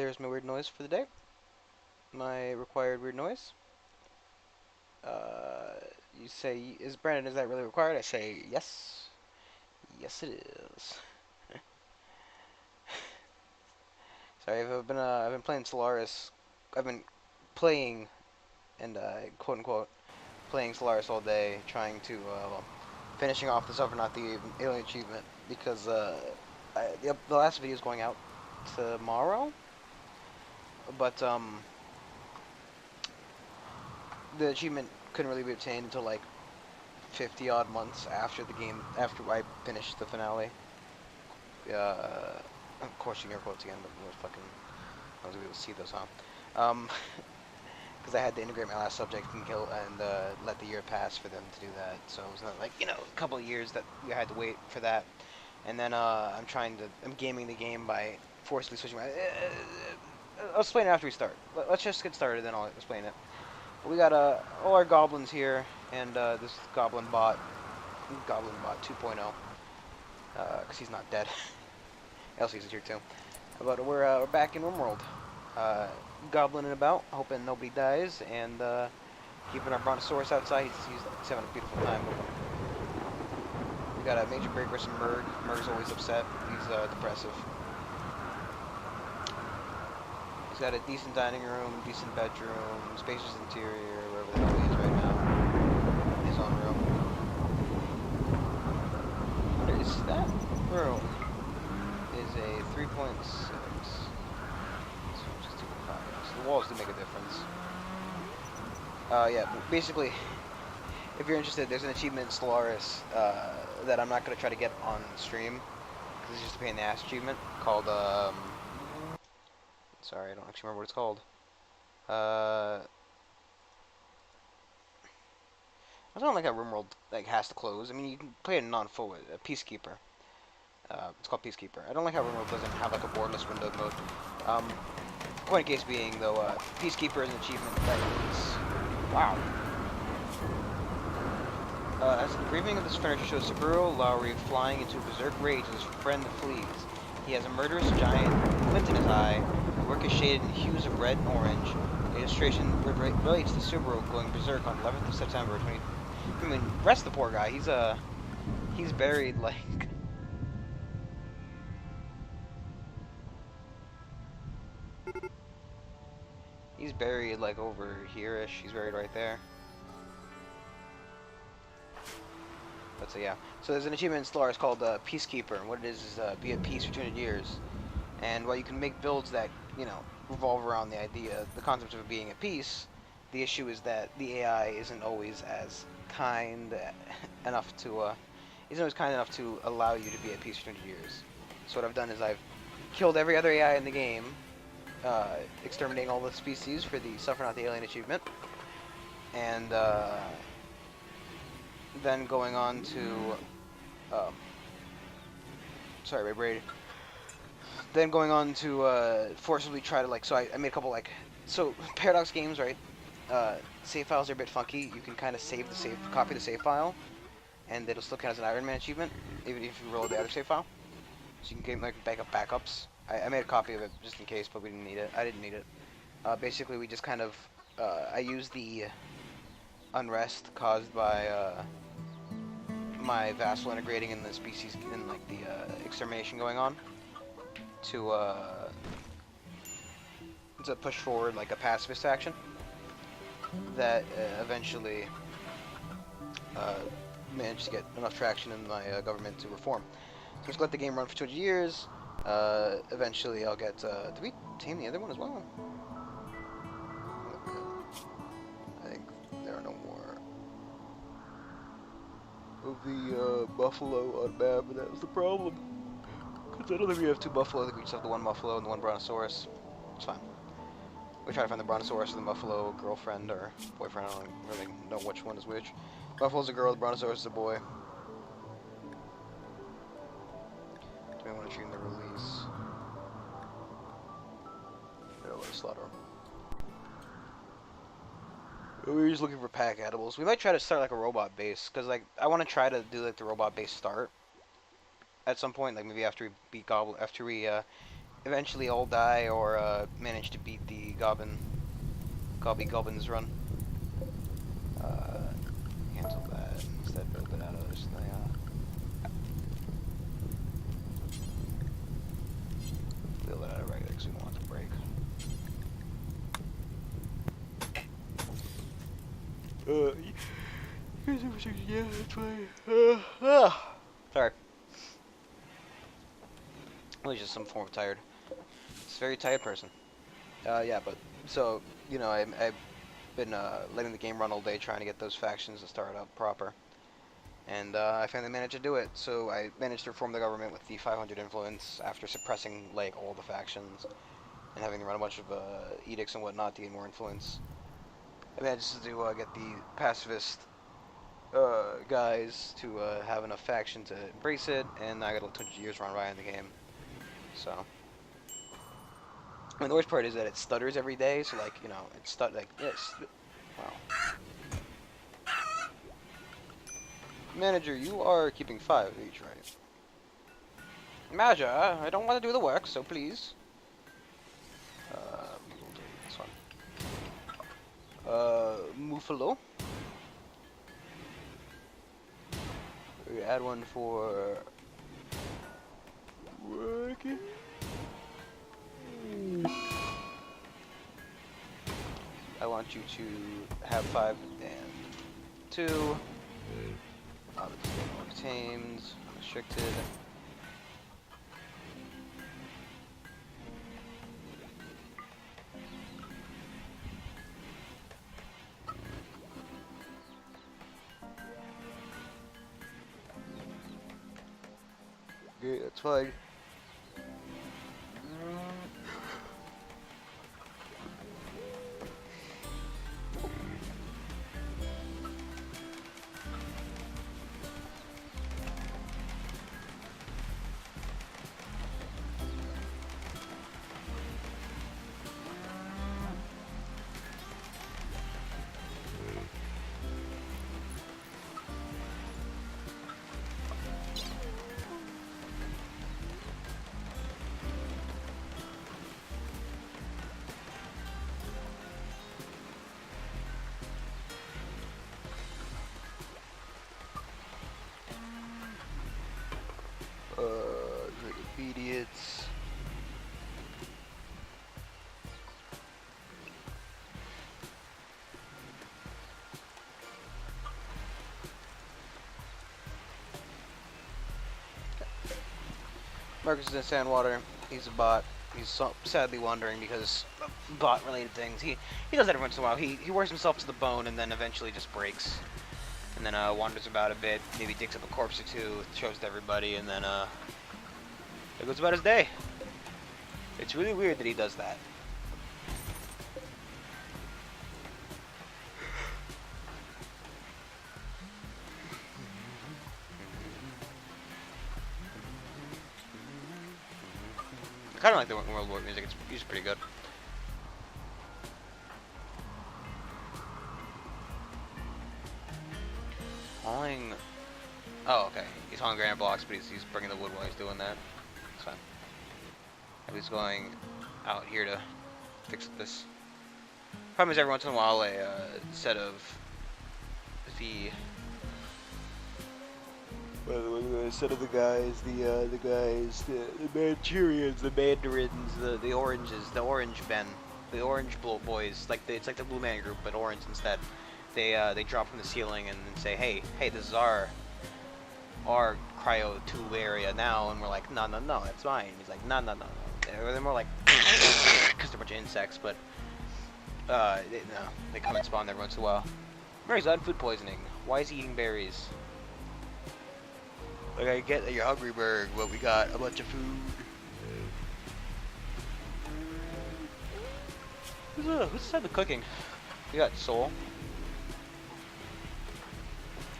there's my weird noise for the day. My required weird noise. You say, is Brandon, is that really required? I say, yes. Yes, it is. Sorry, I've been playing Solaris. I've been playing and quote unquote playing Solaris all day, trying to finishing off the Suffer Not the Alien achievement because the last video is going out tomorrow, but the achievement couldn't really be obtained until like 50 odd months after the game, after I finished the finale. Of course, you can air quotes again, but we're fucking. I was able to see those, huh? Because I had to integrate my last subject and let the year pass for them to do that. So it was not like a couple of years that you had to wait for that. And then I'm gaming the game by forcibly switching my. I'll explain it after we start. Let's just get started, then I'll explain it. We got all our goblins here, and this Goblin Bot 2.0, because he's not dead. Elsie's here too. But we're back in Rimworld, goblining about, hoping nobody dies, and keeping our Brontosaurus outside. He's having a beautiful time. We got a major break versus Merg. Merg's always upset. He's depressive. He's got a decent dining room, decent bedroom, spacious interior, wherever the hell he is right now. In his own room. What is that room? Is a 3.6. So the walls do make a difference. Yeah, basically, if you're interested, there's an achievement in Solaris that I'm not going to try to get on stream, because it's just a pain in the ass achievement, called, sorry, I don't actually remember what it's called. I don't like how Rimworld has to close. I mean, you can play it in non-full, Peacekeeper. It's called Peacekeeper. I don't like how Rimworld doesn't have like a borderless window mode. Point of case being, though, Peacekeeper is an achievement that is... Wow. As the briefing of this finisher shows Saburo Lowry flying into berserk rage as his friend flees. He has a murderous giant glint in his eye. The work is shaded in hues of red and orange. The illustration relates to Saburo going berserk on 11th of September 20... I mean, rest the poor guy. He's buried, like... He's buried, like, over here-ish. He's buried right there. But so, yeah. So there's an achievement in Solaris called Peacekeeper, and what it is be at peace for 200 years. And while you can make builds that, revolve around the concept of being at peace, the issue is that the AI isn't always as kind enough to, isn't always kind enough to allow you to be at peace for 200 years. So what I've done is I've killed every other AI in the game, exterminating all the species for the Suffer Not the Alien achievement, and then going on to sorry, my brain. Then going on to forcibly try to so I made a couple Paradox games, right? Save files are a bit funky. You can kind of copy the save file, and it'll still count as an Iron Man achievement, even if you roll the other save file. So you can get backups. I made a copy of it just in case, but we didn't need it. I didn't need it. Basically, we just kind of I used the unrest caused by my vassal integrating in the species in the extermination going on to push forward a pacifist action that eventually managed to get enough traction in my government to reform. So just let the game run for 200 years. Eventually I'll get, did we tame the other one as well? I think there are no more of the buffalo on map, and that was the problem. Because I don't think we have two buffalo, I think we just have the one buffalo and the one brontosaurus. It's fine. We try to find the brontosaurus or the buffalo girlfriend or boyfriend, I don't really know which one is which. Buffalo's a girl, the brontosaurus is a boy. Do we want to change the release? I don't want to slaughter them. We're just looking for pack edibles. We might try to start a robot base, because I want to try to do the robot base start at some point, maybe after we beat eventually all die or manage to beat the Gobbinz run. Cancel that. Instead, build it out of this thing. Build it out of regular because we don't want it to break. Yeah, that's why. Sorry. It was just some form of tired. It's a very tired person. Yeah, but so you know, I've been letting the game run all day, trying to get those factions to start up proper, and I finally managed to do it. So I managed to reform the government with the 500 influence after suppressing like all the factions and having to run a bunch of edicts and whatnot to get more influence. I managed to get the pacifist guys to have enough faction to embrace it, and I got 200 years run by in the game. So. And the worst part is that it stutters every day, so like, you know, it's like this. Wow. Manager, you are keeping 5 of each, right? Manager, I don't want to do the work, so please. We'll do this one. Muffalo. We add one for working. I want you to have 5 and 2. Tamed, restricted. Okay, that's fine. Obedience. Marcus is in Sandwater. He's a bot. He's sadly wandering because of bot-related things. He does that every once in a while. He wears himself to the bone and then eventually just breaks. And then wanders about a bit, maybe digs up a corpse or two, shows to everybody, and then it goes about his day. It's really weird that he does that. I kind of like the Rimworld War music. It's usually pretty good. Hauling. Oh, okay. He's hauling granite blocks, but he's bringing the wood while he's doing that. That's fine. And he's going out here to fix this. Problem is, every once in a while, a set of the set of the guys, the Manchurians, the Mandarins, the oranges, the orange men, the orange boys, like it's like the Blue Man Group, but orange instead. They drop from the ceiling and say, hey, this is our cryo tube area now, and we're like, no, that's mine. He's like, no. They're more like, because they're a bunch of insects, but they come and spawn every once in a while. Mary's on food poisoning. Why is he eating berries? Like, I get that you're hungry, Berg, but we got a bunch of food. Who's done the cooking? We got Soul.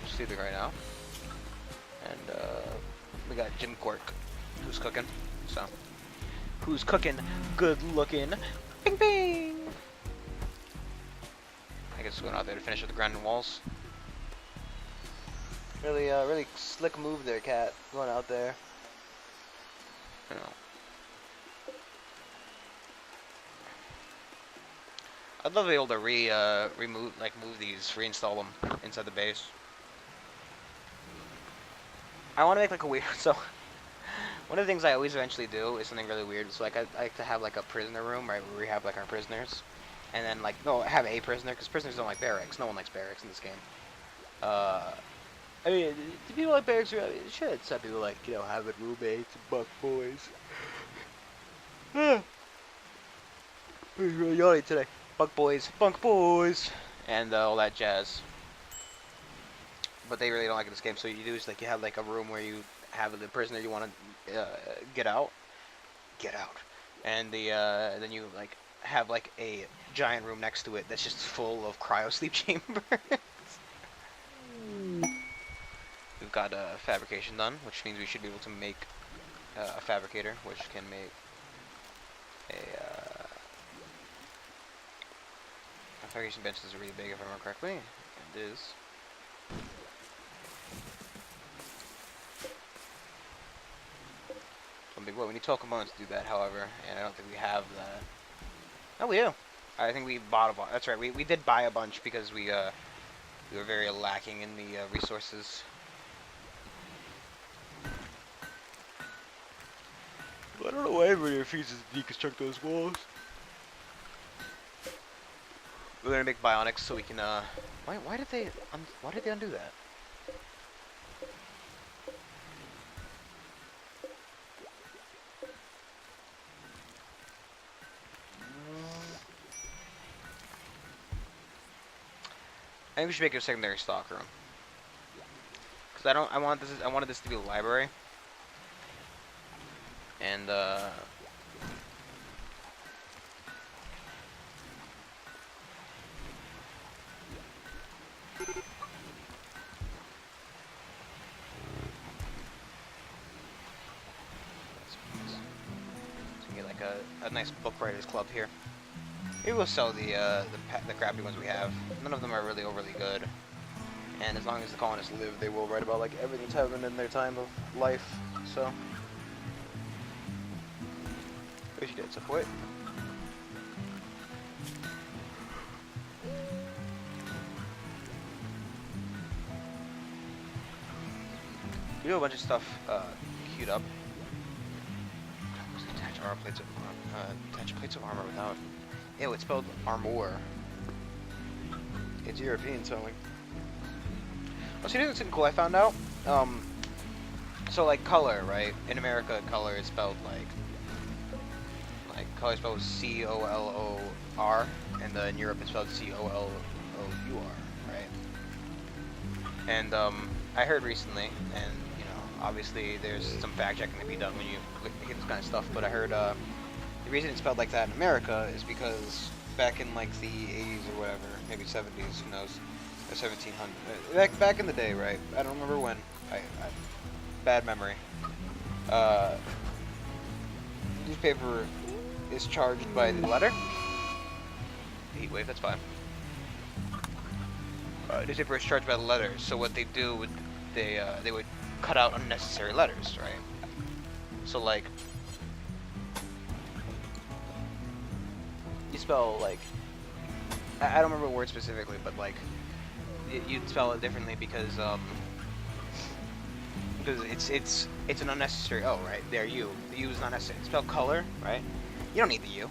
Just sleeping right now. And we got Jim Quirk, who's cooking. So, who's cooking? Good looking. Bing bing. I guess going out there to finish with the grinding walls. Really slick move there, Cat. Going out there. You know. I'd love to be able to move these, reinstall them inside the base. I want to make like a weird. So one of the things I always eventually do is something really weird. So like I like to have like a prisoner room, right, where we have like our prisoners, and then like no, have a prisoner because prisoners don't like barracks. No one likes barracks in this game. I mean, do people like barracks? Shit, some people like having roommates and bunk boys. It's really yawning today. Bunk boys, and all that jazz. But they really don't like it in this game. So you do is like you have like a room where you have the prisoner you want to get out, and then you like have like a giant room next to it that's just full of cryo sleep chambers. We've got fabrication done, which means we should be able to make a fabricator, which can make a fabrication bench is really big if I remember correctly. It is. Well, we need 12 components to do that, however, and I don't think we have that. Oh, we do. I think we bought a bunch. That's right. We did buy a bunch because we were very lacking in the resources. I don't know why everybody refuses to deconstruct those walls. We're gonna make bionics so we can. Why did they undo that? I think we should make it a secondary stock room. Cause I wanted this to be a library. And get like a nice book writers club here. Maybe we'll sell the crappy ones we have. None of them are really overly good. And as long as the colonists live, they will write about like everything that's happened in their time of life. So. We should get some point. We do a bunch of stuff queued up. Attach armor plates of attach plates of armor without. Ew, it's spelled armor. It's European sounding. Oh, see, something cool I found out. So like color, right? In America, color is spelled like color is spelled C-O-L-O-R, and in Europe it's spelled C-O-L-O-U-R, right? And I heard recently, and obviously there's some fact checking to be done when you hit this kind of stuff, but I heard the reason it's spelled like that in America is because back in like the 80s or whatever, maybe 70s, who knows, or 1700, back in the day, right? I don't remember when. I bad memory. Newspaper is charged by the letter. Heat wave, that's fine. Newspaper is charged by the letters. So what they do would they would cut out unnecessary letters, right? So like you spell like I don't remember the word specifically, but like you'd spell it differently because it's an unnecessary O, right? There, U. The U is not necessary. Spell color, right? You don't need the U.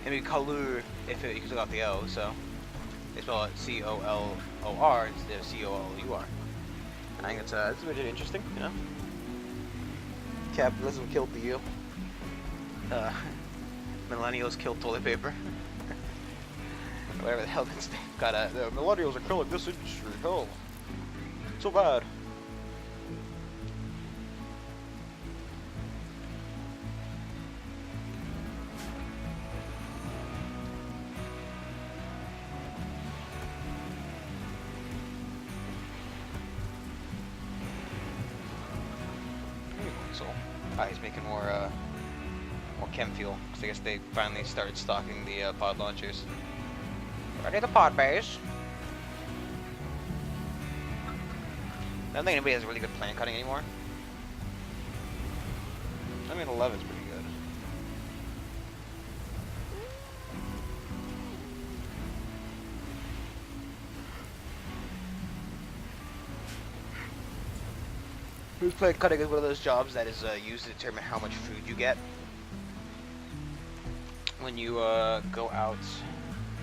It'd be color if you took out the O, so they spell it C-O-L-O-R instead of C-O-L-U-R. I think it's a bit interesting, you know? Capitalism killed the U. Millennials killed toilet paper. Whatever the hell this thing got the millennials are killing this industry. Hell, so bad. He's making more chem fuel, because I guess they finally started stocking the pod launchers. Ready the pod base. I don't think anybody has really good plant cutting anymore. I mean, 11's pretty good. Plant cutting is one of those jobs that is used to determine how much food you get when you go out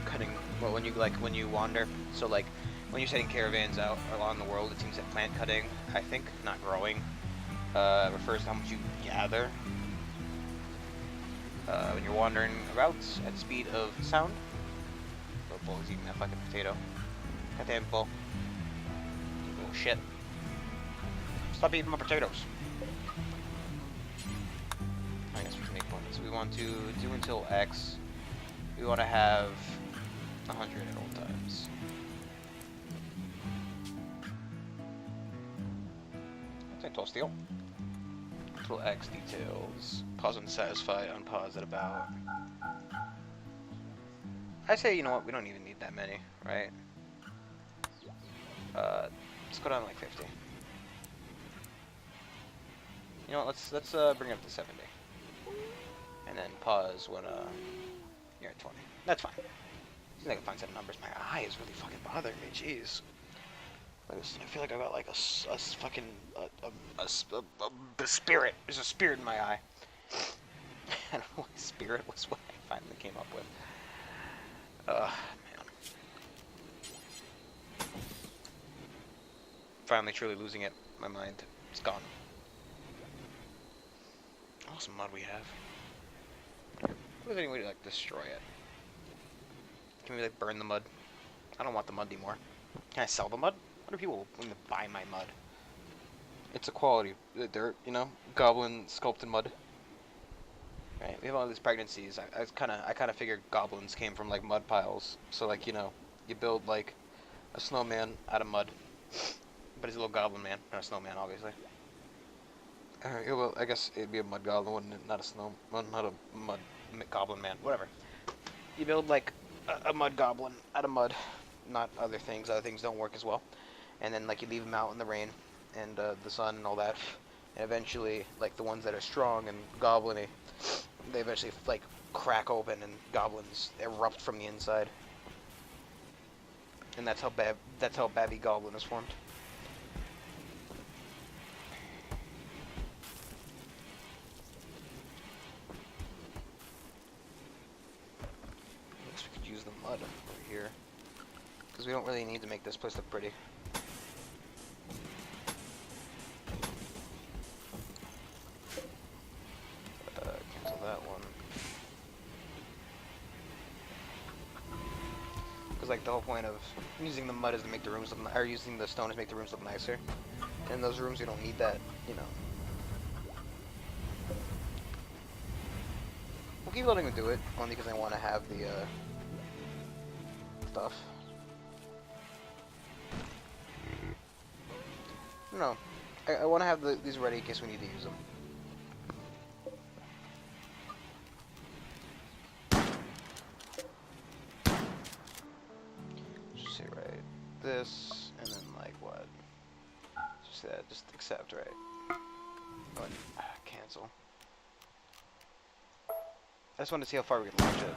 cutting. Well, when you wander. So like when you're setting caravans out along the world, it seems that plant cutting, I think, not growing, refers to how much you gather when you're wandering about at the speed of sound. Oh, bull is eating that fucking potato. Goddamn bull. Oh shit. Stop eating my potatoes. I guess we can make one. So we want to do until X. We want to have 100 at all times. Tall steel. Until X details. Pause and satisfy, unpause at about. I say, you know what, we don't even need that many, right? Let's go down to like 50. You know what, let's bring it up to 70. And then pause when you're at 20. That's fine. I think I can find some numbers. My eye is really fucking bothering me, jeez. I feel like I got like a fucking a spirit. There's a spirit in my eye. I don't know why spirit was what I finally came up with. Man. Finally truly losing it. My mind. It's gone. Awesome mud we have. What is any way to like destroy it? Can we like burn the mud? I don't want the mud anymore. Can I sell the mud? What are people willing to buy my mud? It's a quality dirt, you know, goblin sculpted mud. Right, we have all these pregnancies. I kind of figured goblins came from like mud piles. So like, you know, you build like a snowman out of mud, but he's a little goblin man, not a snowman, obviously. Yeah, well, I guess it'd be a mud goblin, wouldn't it? Not a snow, well, not a mud goblin man. Whatever. You build like a mud goblin out of mud, not other things. Other things don't work as well. And then like you leave them out in the rain and the sun and all that, and eventually like the ones that are strong and goblin-y, they eventually like crack open and goblins erupt from the inside, and that's how Babby Goblin is formed. I guess we could use the mud over here because we don't really need to make this place look pretty. Like the whole point of using the mud is to make the rooms look, or using the stone to make the rooms look nicer. And in those rooms, you don't need that, you know. We'll keep letting them do it, only because I want to have the stuff. No, I want to have these ready in case we need to use them. This, and then like what? Just that, just accept, right? Oh, and, cancel. I just wanted to see how far we can launch it.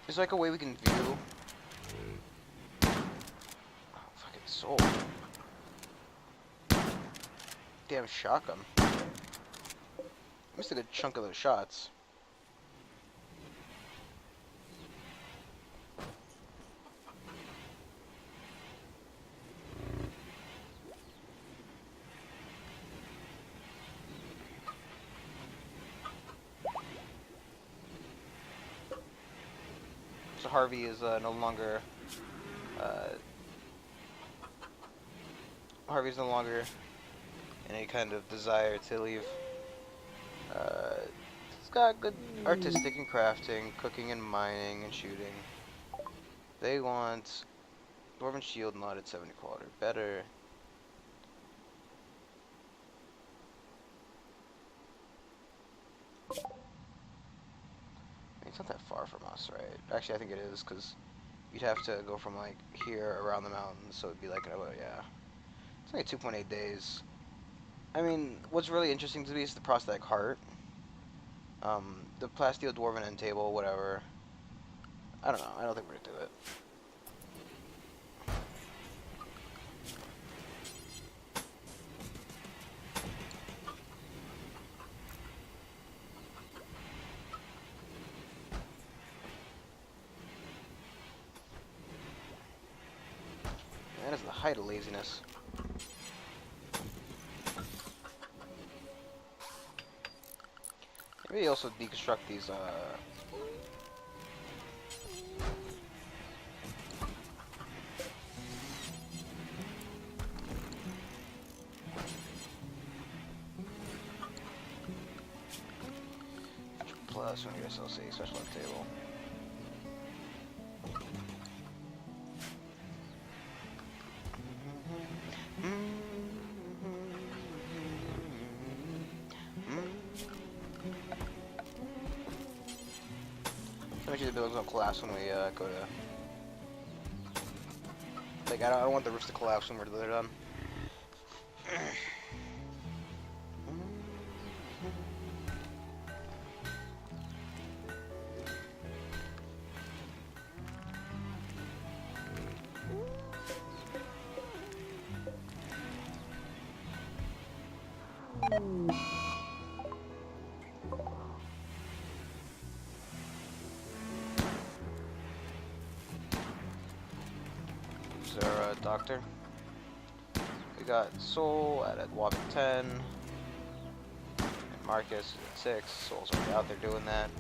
Is there like a way we can view? Oh, fucking soul. Damn shotgun. Missed a good chunk of those shots. So Harvey is no longer Harvey's no longer in any kind of desire to leave. He's got good artistic and crafting, cooking and mining and shooting. They want Dwarven Shield modded 70 quality. Better. It's not that far from us, right? Actually, I think it is, because you'd have to go from, like, here around the mountains, so it'd be like, oh, yeah. It's only 2.8 days. I mean, what's really interesting to me is the prosthetic heart. The plasteel dwarven end table, whatever. I don't know. I don't think we're gonna do it. height of laziness. Maybe also deconstruct these, plus when you SLC, special left table. Make sure the buildings don't collapse when we go to. Like I don't want the roofs to collapse when they're done. Is there a doctor? We got Soul at Whopping 10. And Marcus at 6. Soul's already out there doing that.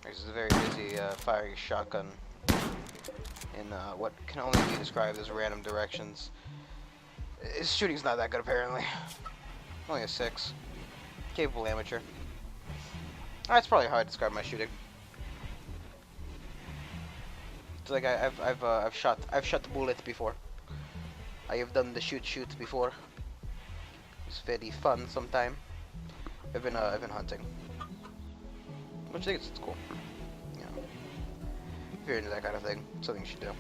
This is a very busy firing a shotgun in what can only be described as random directions. His shooting's not that good apparently. Only a 6. Capable amateur. That's probably how I describe my shooting. It's like I've shot the bullet before. I have done the shoot before. It's very fun sometime. I've been hunting, which I think it's cool. You know, if you're into that kind of thing, it's something you should do.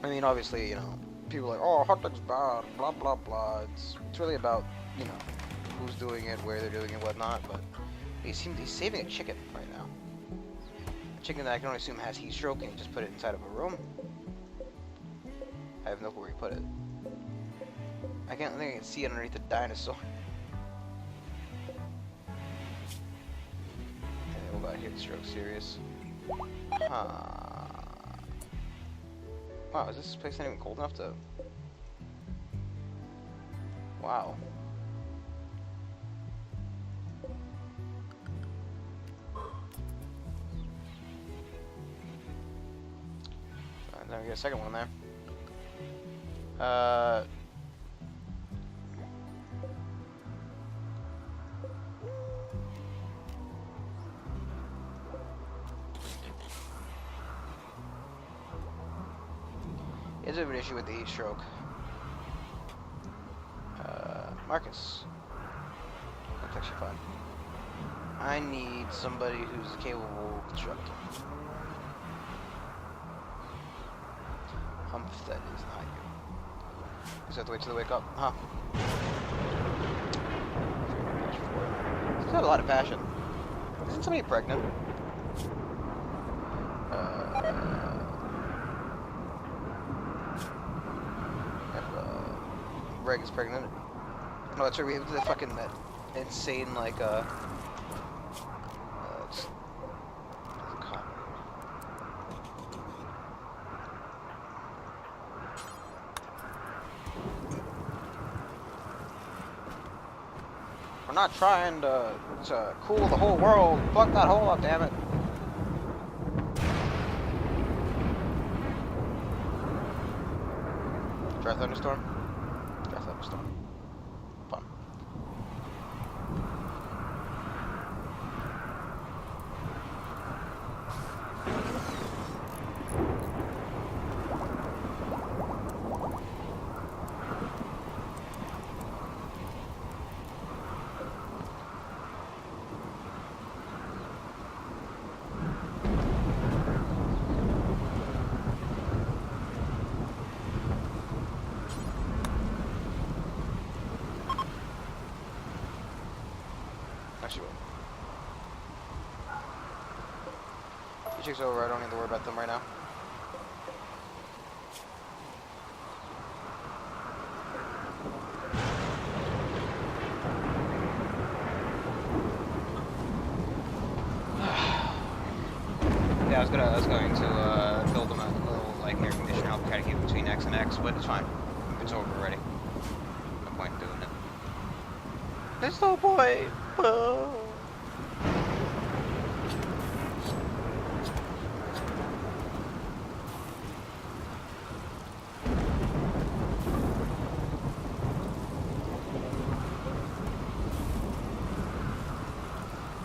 I mean, obviously, you know, people are like, oh, hunting's bad, blah blah blah. It's really about, you know, who's doing it, where they're doing it, whatnot. But he's saving a chicken right now. A chicken that I can only assume has heat stroke, and he just put it inside of a room. I have no clue where he put it. I think I can see it underneath the dinosaur. Okay, what about heat stroke? Serious? Huh. Wow, is this place not even cold enough to? Wow. Then we get a second one there. It's a bit of an issue with the heat stroke. Marcus. That's actually fine. I need somebody who's capable of constructing. Humph, that is not you. Just have to wait till they wake up, huh? He's got a lot of passion. Isn't somebody pregnant? Greg is pregnant. No, that's right. We have the fucking that insane like we're not trying to cool the whole world. Plug that hole up, damn it. Dry thunderstorm. Dry thunderstorm. Fun. Actually, the chicks over. I don't need to worry about them right now. Yeah, I was going to disconnects, but it's fine. It's over already. No point in doing it. This little boy! Whoa.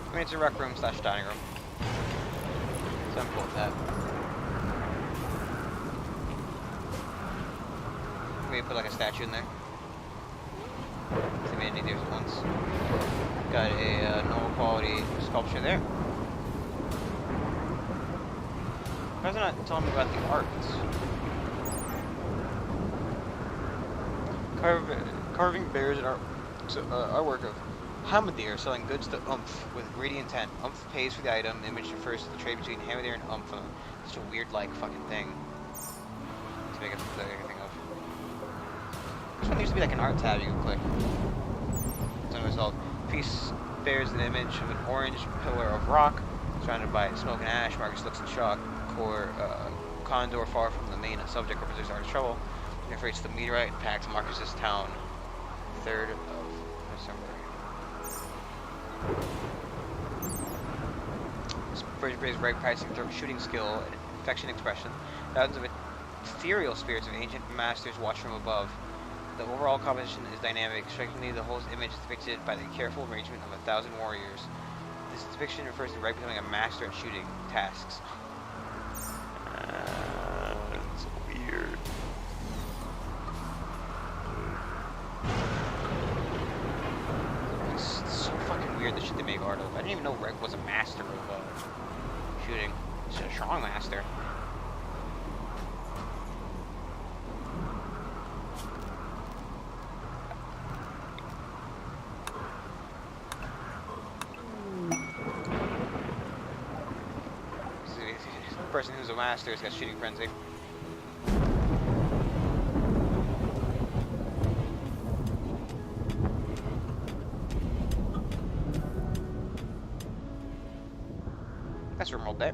I mean, it's a rec room slash dining room. So I'm cool with that. Maybe put like a statue in there. See many there's once. Got a normal quality sculpture there. Why is it not telling me about the arts? Carving bears and artwork of Hamadir selling goods to Umph with greedy intent. Umph pays for the item. The image refers to the trade between Hamadir and Umph. Such a weird, like, fucking thing to make everything of. This one used to be like an art tab you can click. It's a result. Piece bears an image of an orange pillar of rock surrounded by smoke and ash. Marcus looks in shock. Condor, far from the main subject, represents artist's trouble. It refers to the meteorite impacts Marcus's town. 3rd of December. This praise right pricing, shooting skill, and affection expression. Thousands of ethereal spirits of ancient masters watch from above. The overall composition is dynamic. Strikingly, the whole image is depicted by the careful arrangement of 1,000 warriors. This depiction refers to Wright becoming a master at shooting tasks. It's weird. It's so fucking weird the shit they make art of. I didn't even know Wright was a master of shooting. He's a strong master. The person who's a master has got shooting frenzy. That's Rimworld Day.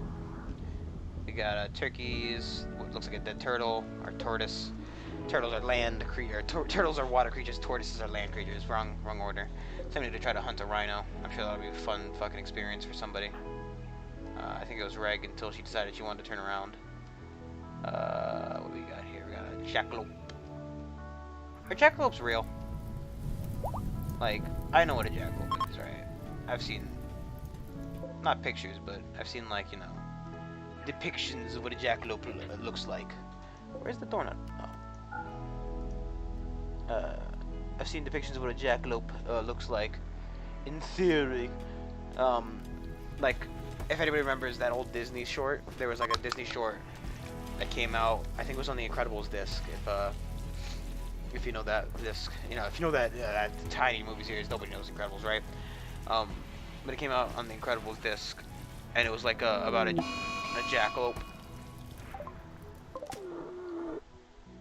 We got turkeys, what looks like a dead turtle, or tortoise. Turtles are land creatures. Turtles are water creatures. Tortoises are land creatures. Wrong order. Somebody to try to hunt a rhino. I'm sure that'll be a fun fucking experience for somebody. I think it was Reg until she decided she wanted to turn around. What do we got here? We got a jackalope. Are jackalopes real? Like, I know what a jackalope is, right? I've seen, not pictures, but I've seen, like, you know, depictions of what a jackalope looks like. Where's the doorknob? Oh. I've seen depictions of what a jackalope looks like. In theory, like, if anybody remembers that old Disney short, there was like a Disney short that came out. I think it was on the Incredibles disc. If you know that disc, you know, if you know that that tiny movie series, nobody knows Incredibles, right? But it came out on the Incredibles disc, and it was like about a jackalope.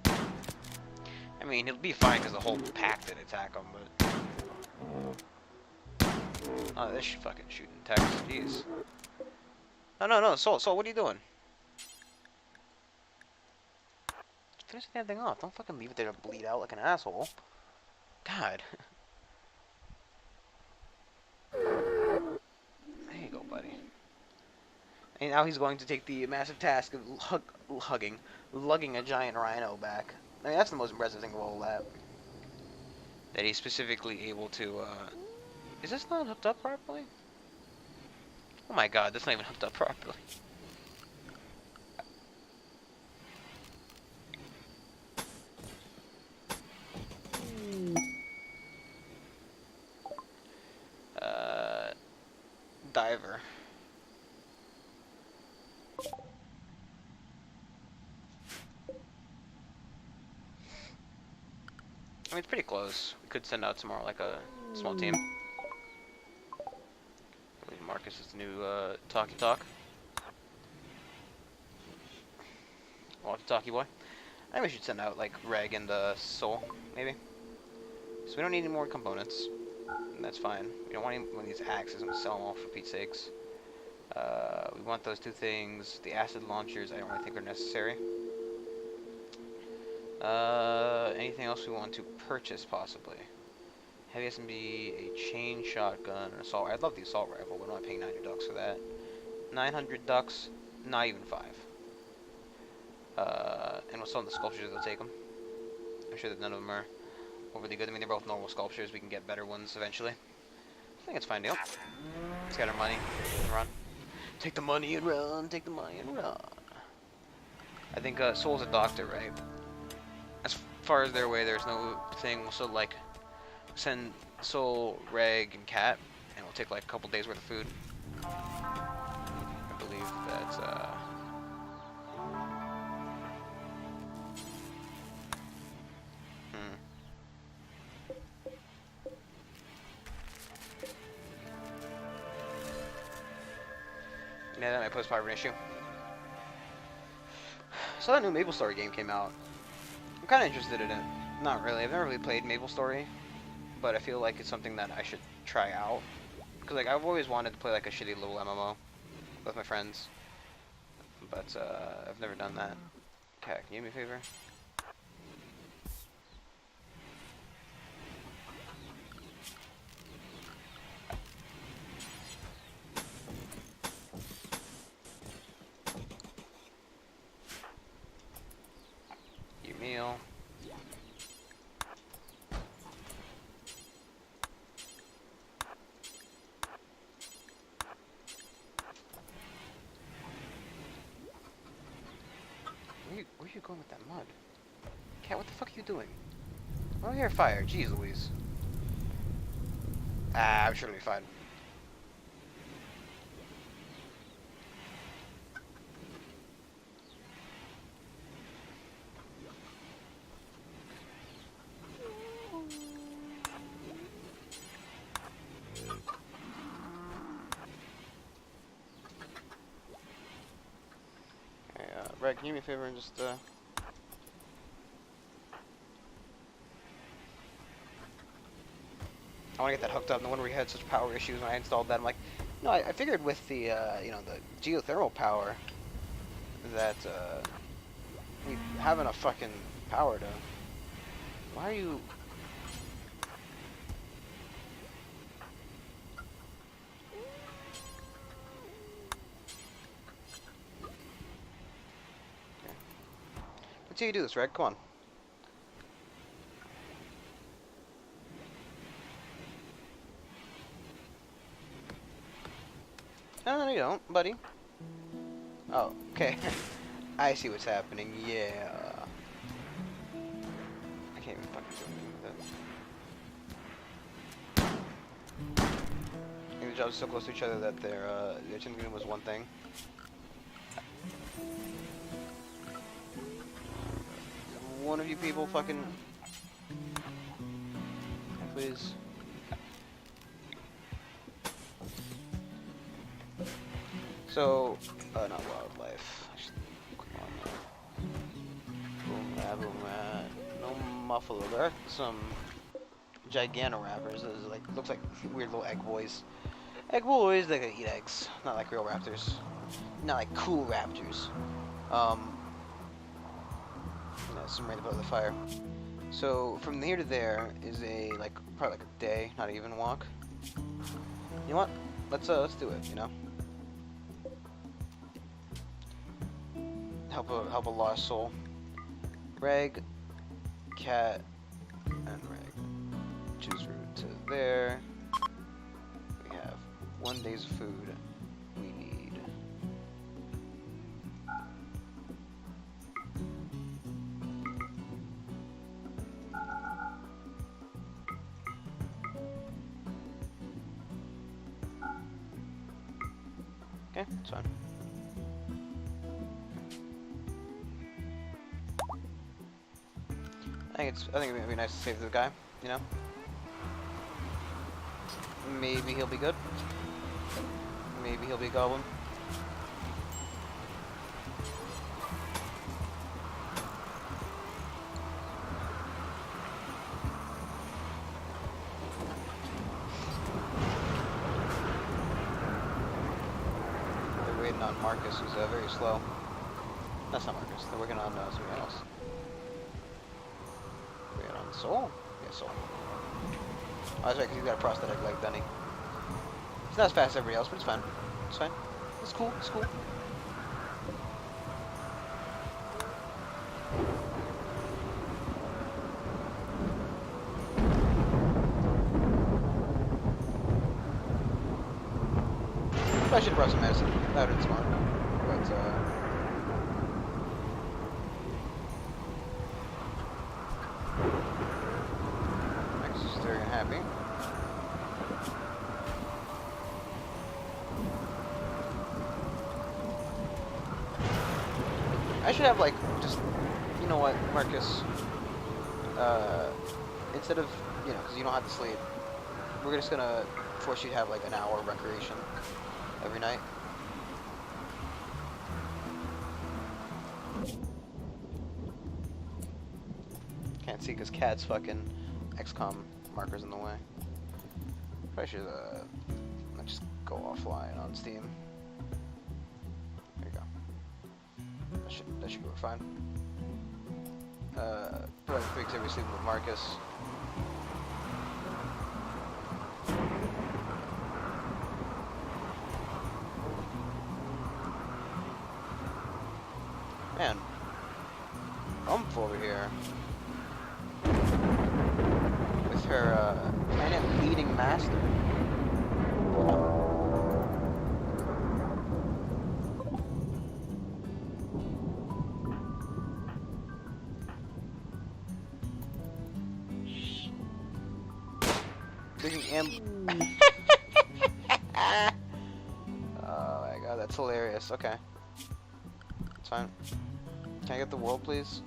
I mean, it'll be fine because the whole pack did attack him, but oh, this fucking shooting text, jeez. No, Soul, what are you doing? Finish the damn thing off. Don't fucking leave it there to bleed out like an asshole. God. There you go, buddy. And now he's going to take the massive task of lugging a giant rhino back. I mean, that's the most impressive thing of all that. That he's specifically able to, is this not hooked up properly? Oh my god, that's not even hooked up properly. Diver. I mean, it's pretty close. We could send out tomorrow, like a small team. Marcus is the new talkie-talk. Walkie-talkie boy. I think we should send out, like, Reg and Soul, maybe. So we don't need any more components. And that's fine. We don't want any one of these axes. I'm gonna sell them all for Pete's sakes. We want those two things. The acid launchers I don't really think are necessary. Anything else we want to purchase, possibly? Heavy SMB, a chain shotgun, an assault. I'd love the assault rifle, but I'm not paying 900 ducks for that. 900 ducks, not even 5. And we'll sell the sculptures, they'll take them. I'm sure that none of them are overly good. I mean, they're both normal sculptures. We can get better ones eventually. I think it's a fine deal. Let's get our money and run. Take the money and run. Take the money and run. I think Soul's a doctor, right? As far as their way, there's no thing. We'll still like send Soul, Reg, and Cat, and we'll take like a couple days worth of food. I believe that's Yeah, that might pose part of an issue. So that new MapleStory game came out. I'm kind of interested in it. Not really. I've never really played MapleStory, but I feel like it's something that I should try out. Because like I've always wanted to play like a shitty little MMO with my friends, but I've never done that. Okay, can you do me a favor? Meal. Where are you going with that mud? Cat, what the fuck are you doing? Oh, here, fire. Jeez Louise. Ah, I'm sure it'll be fine. Reg, can you do me a favor and just, I want to get that hooked up. No wonder we had such power issues when I installed that. I'm like, no, I figured with the, you know, the geothermal power that, we have enough fucking power to... Why are you... Let's see you do this, Reg. Come on. No, you don't, buddy. Oh, okay. I see what's happening. Yeah. I can't even fucking do anything with it. I think the jobs are so close to each other that their team was one thing. One of you people fucking... Please. So, not wildlife. Boom, no muffalo. There are some gigantorappers. Those like looks like weird little egg boys. Egg boys, they can eat eggs. Not like real raptors. Not like cool raptors. Some right above the fire. So from here to there is a probably like a day, not even walk. You know what? Let's do it. You know, help a lost soul. Reg, Cat, and Reg. Choose route to there. We have 1 day's food. We need. Okay, it's fine. I think it'd be nice to save the guy, you know? Maybe he'll be good. Maybe he'll be a goblin. They're waiting on Marcus, who's very slow. That's not Marcus. They're working on something else. Soul? Yeah, Soul. Oh, that's right, because he's got a prosthetic leg, doesn't he? It's not as fast as everybody else, but it's fine. It's fine. It's cool. It's cool. I should have brought some medicine. That would have been smart. But, Max is very unhappy. I should have, like, just, you know what, Marcus, instead of, you know, because you don't have to sleep, we're just gonna force you to have, like, an hour of recreation every night. Can't see because Cat's fucking XCOM marker's in the way. Probably should, just go offline on Steam. There you go. That should work fine. Probably 3 because everybody's sleeping with Marcus. Man, Umph over here with her planet leading master. Oh my god, that's hilarious. Okay. It's fine. Can I get the world, please?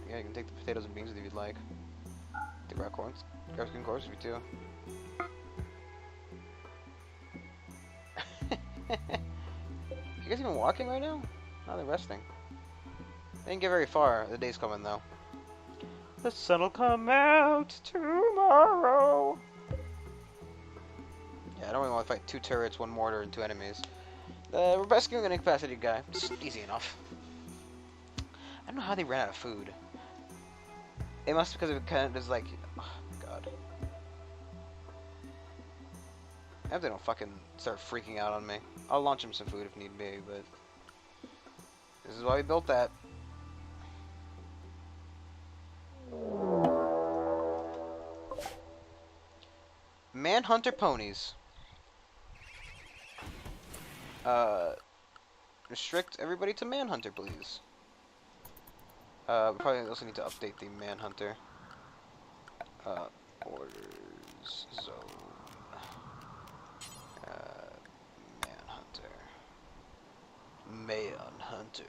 Yeah, you can take the potatoes and beans if you'd like. Take rock corns. Grab green corns if you do. You guys even walking right now? No, they're resting. They didn't get very far. The day's coming, though. The sun'll come out tomorrow. Yeah, I don't really want to fight 2 turrets, 1 mortar, and 2 enemies. We're rescuing an incapacitated guy. It's easy enough. I don't know how they ran out of food. It must be because it kind of is like... Oh, God. I hope they don't fucking start freaking out on me. I'll launch them some food if need be, but... This is why we built that. Manhunter ponies. Restrict everybody to Manhunter, please. We probably also need to update the Manhunter. Orders zone. Manhunter. Manhunter.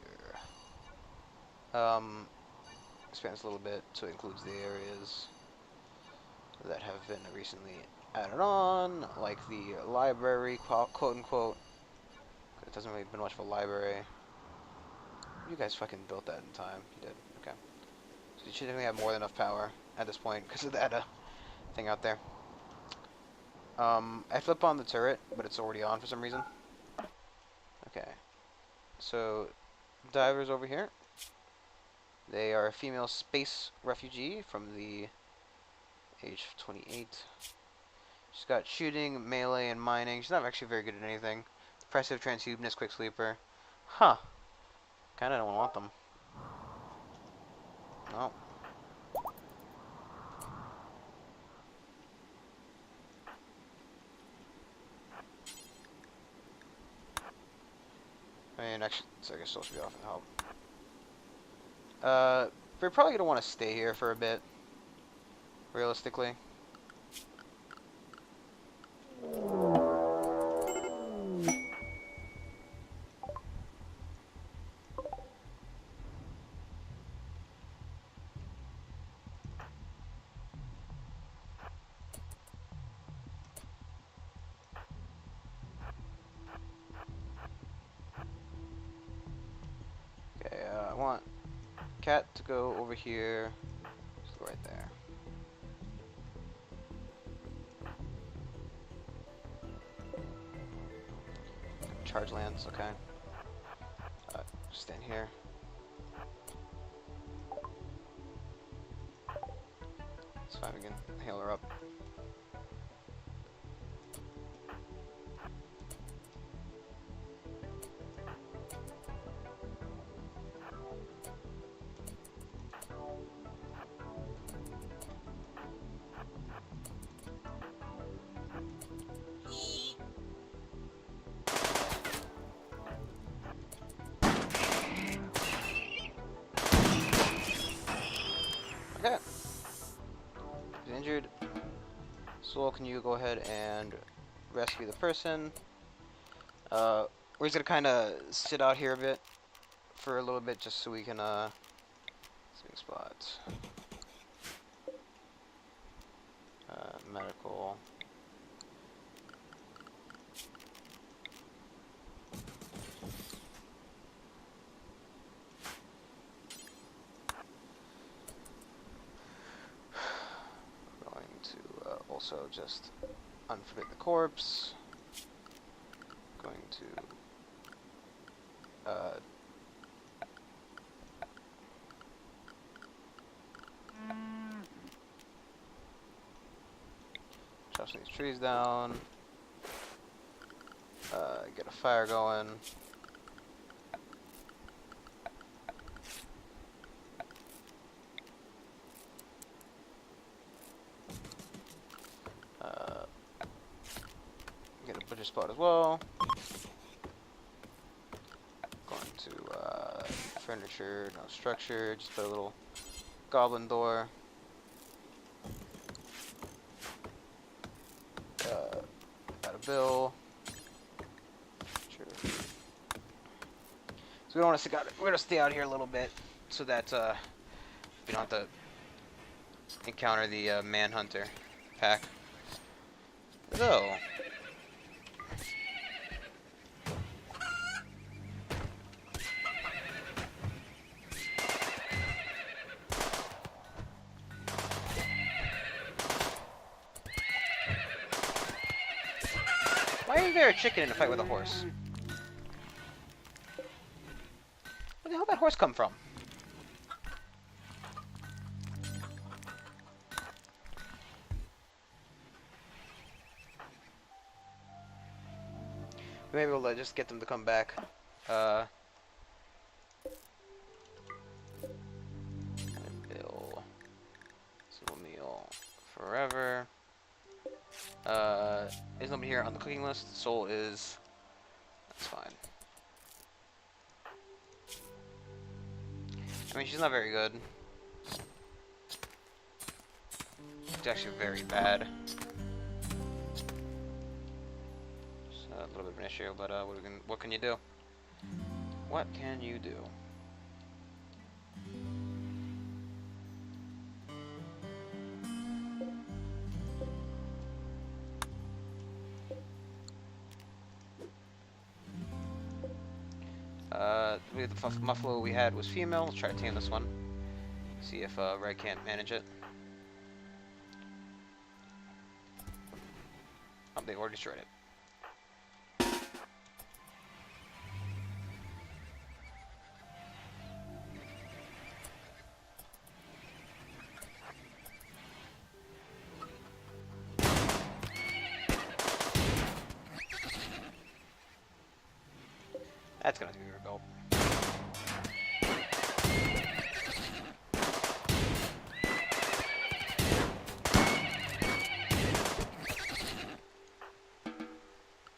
Expand this a little bit so it includes the areas that have been recently added on, like the library, quote unquote. It doesn't really been much of a library. You guys fucking built that in time. You did. Okay. So you should definitely have more than enough power at this point because of that thing out there. I flip on the turret, but it's already on for some reason. Okay. So, divers over here. They are a female space refugee from the age of 28. She's got shooting, melee, and mining. She's not actually very good at anything. Depressive, transhumanist, quick sleeper. Huh. Kinda don't want them. No. I mean, actually, so I guess still should be off and help. We're probably gonna want to stay here for a bit. Realistically. Okay, I want Cat to go over here. Just go right there. Charge lands, okay. Stand here. It's fine, we can heal her up. Okay. He's injured. Soul, can you go ahead and rescue the person? We're just gonna kind of sit out here a bit for a little bit, just so we can swing spots. Medical. Also just unforbid the corpse. Going to chop some of these trees down. Get a fire going. Get a butcher spot as well. Going to furniture, no structure, just put a little goblin door. Got a bill. Sure. So we don't want to stick out. We're gonna stay out here a little bit so that we don't have to encounter the manhunter pack. So. Why is there a chicken in a fight with a horse? Where the hell did that horse come from? We may be able to just get them to come back. Bill. Simple meal. Forever. Is nobody here on the cooking list? Soul is. That's fine. I mean, she's not very good. She's actually very bad. It's a little bit of an issue, but what can you do? What can you do? The muffalo we had was female. Let's try to tame this one. See if Red can't manage it. Oh, they already destroyed it. That's gonna do your goal.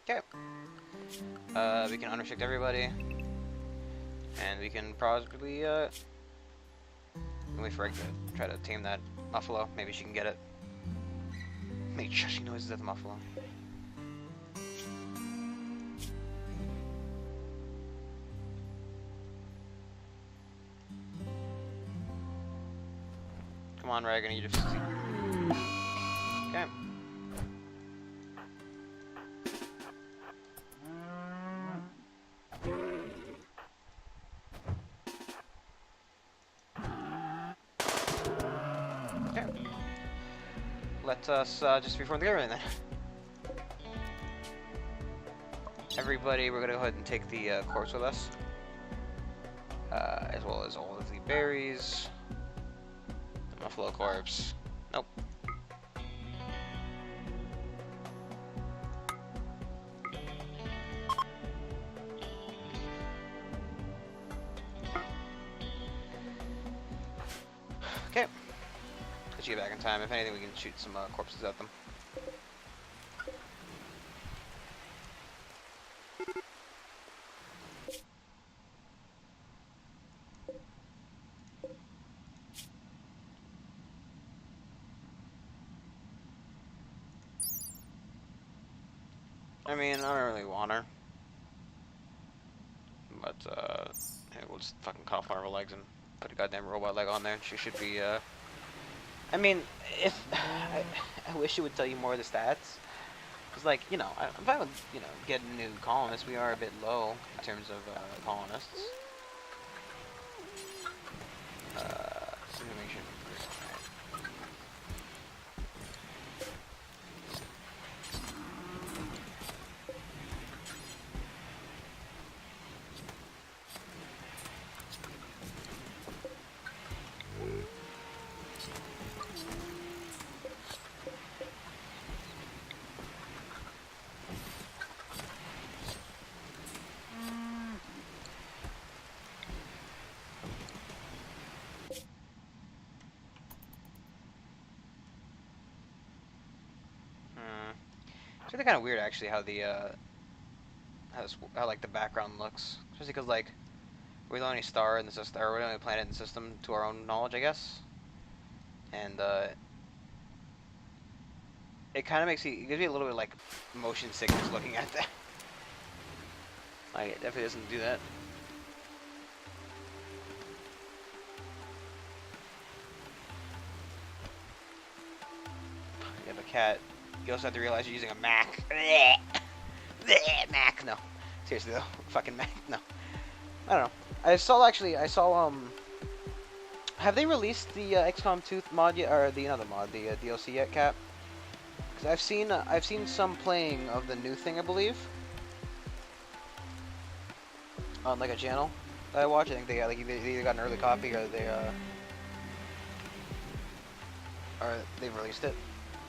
Okay. We can unrestrict everybody, and we can probably wait for Egg to try to tame that muffalo. Maybe she can get it. Make shushing noises at the muffalo. Come on, Rag, I need you to succeed. Okay. Okay. Let us just reform the government then. Everybody, we're gonna go ahead and take the corpse with us. as well as all of the berries. Buffalo corpse. Nope. Okay. Let's get back in time. If anything, we can shoot some corpses at them. I mean, I don't really want her. But, hey, we'll just fucking cut off one of her legs and put a goddamn robot leg on there. She should be, I mean, if... I wish it would tell you more of the stats. Because, like, you know, if I would, you know, get new colonists, we are a bit low in terms of, colonists. Simulation. It's really kind of weird, actually, how the how like the background looks, especially because like we're the only star in the system, or we're the only planet in the system to our own knowledge, I guess. And it kind of it gives me a little bit of, like, motion sickness looking at that. Like, it definitely doesn't do that. You have a cat. You also have to realize you're using a Mac. Mac, no. Seriously though, fucking Mac, no. I don't know. I saw, have they released the XCOM 2 mod yet, or the another mod, the DLC yet, Cap? Because I've seen some playing of the new thing, I believe, on like a channel that I watch. I think they either got an early copy or they've released it.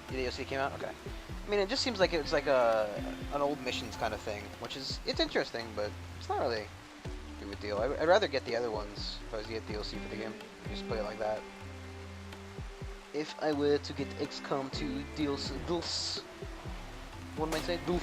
The DLC came out. Okay. I mean, it just seems like it's like an old missions kind of thing, which is interesting, but it's not really a big deal. I'd rather get the other ones if I was to get DLC for the game. Just play it like that. If I were to get XCOM 2 DLC, one might say, doof.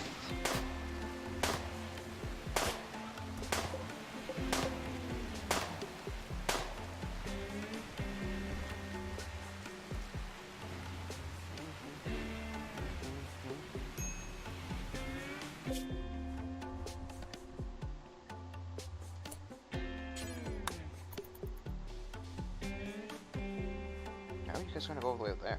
How are you guys gonna go all the way up there?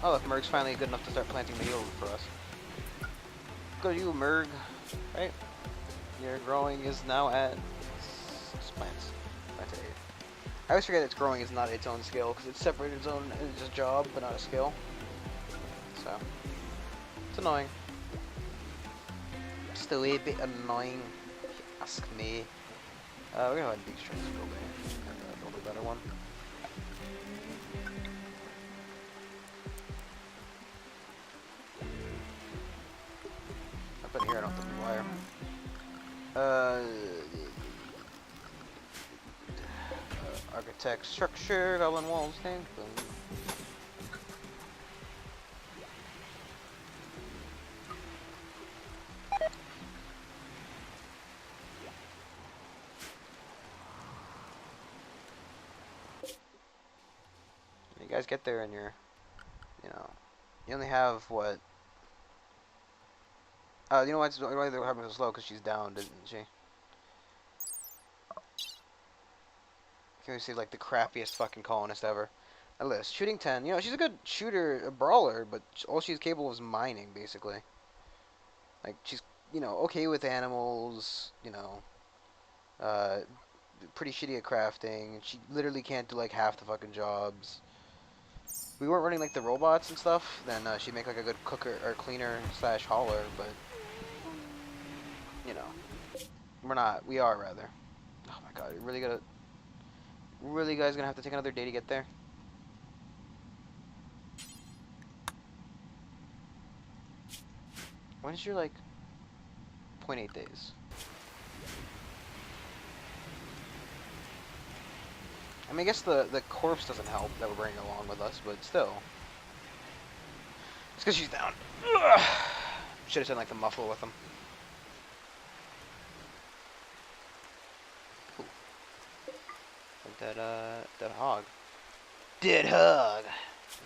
Oh, look, Merg's finally good enough to start planting the yield for us. Go you, Merg. Right? Your growing is now at... plants. Plants at 8. I always forget its growing is not its own skill, because it's separated its own, it's a job, but not a skill. So, it's annoying. Just a wee bit annoying, if you ask me. We're gonna let these strings go away, and build a better one. Up in here, I don't think we wire. Architect structure, goblin walls, tank. Boom. You guys get there and you're, you know, you only have what? You know why they're having so slow? Because she's down, didn't she? Can we see like the crappiest fucking colonist ever? A list. Shooting 10. You know, she's a good shooter, a brawler, but all she's capable of is mining, basically. Like, she's, you know, okay with animals, you know, pretty shitty at crafting. She literally can't do like half the fucking jobs. we weren't running like the robots and stuff, then she'd make like a good cooker or cleaner slash hauler. But you know, we're not. We are rather. Oh my god, you really gotta. Really, guys, gonna have to take another day to get there. When is your like 0.8 days? I mean, I guess the corpse doesn't help that we're bringing along with us, but still. It's because she's down. Should have done like the muffler with them. Ooh. Like that hog. Dead hog.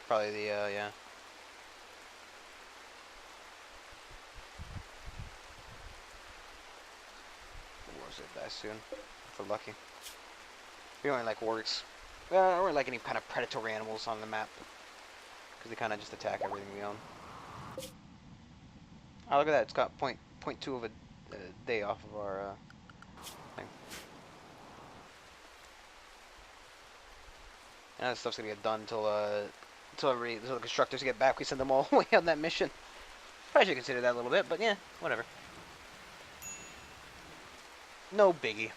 Probably the yeah. Wars it die soon. If we're lucky. We don't really like wargs. I don't really like any kind of predatory animals on the map. Because they kind of just attack everything we own. Oh, look at that. It's got 0.2 of a day off of our thing. And that stuff's going to get done until the constructors get back. We send them all the way on that mission. Probably should consider that a little bit, but yeah, whatever. No biggie.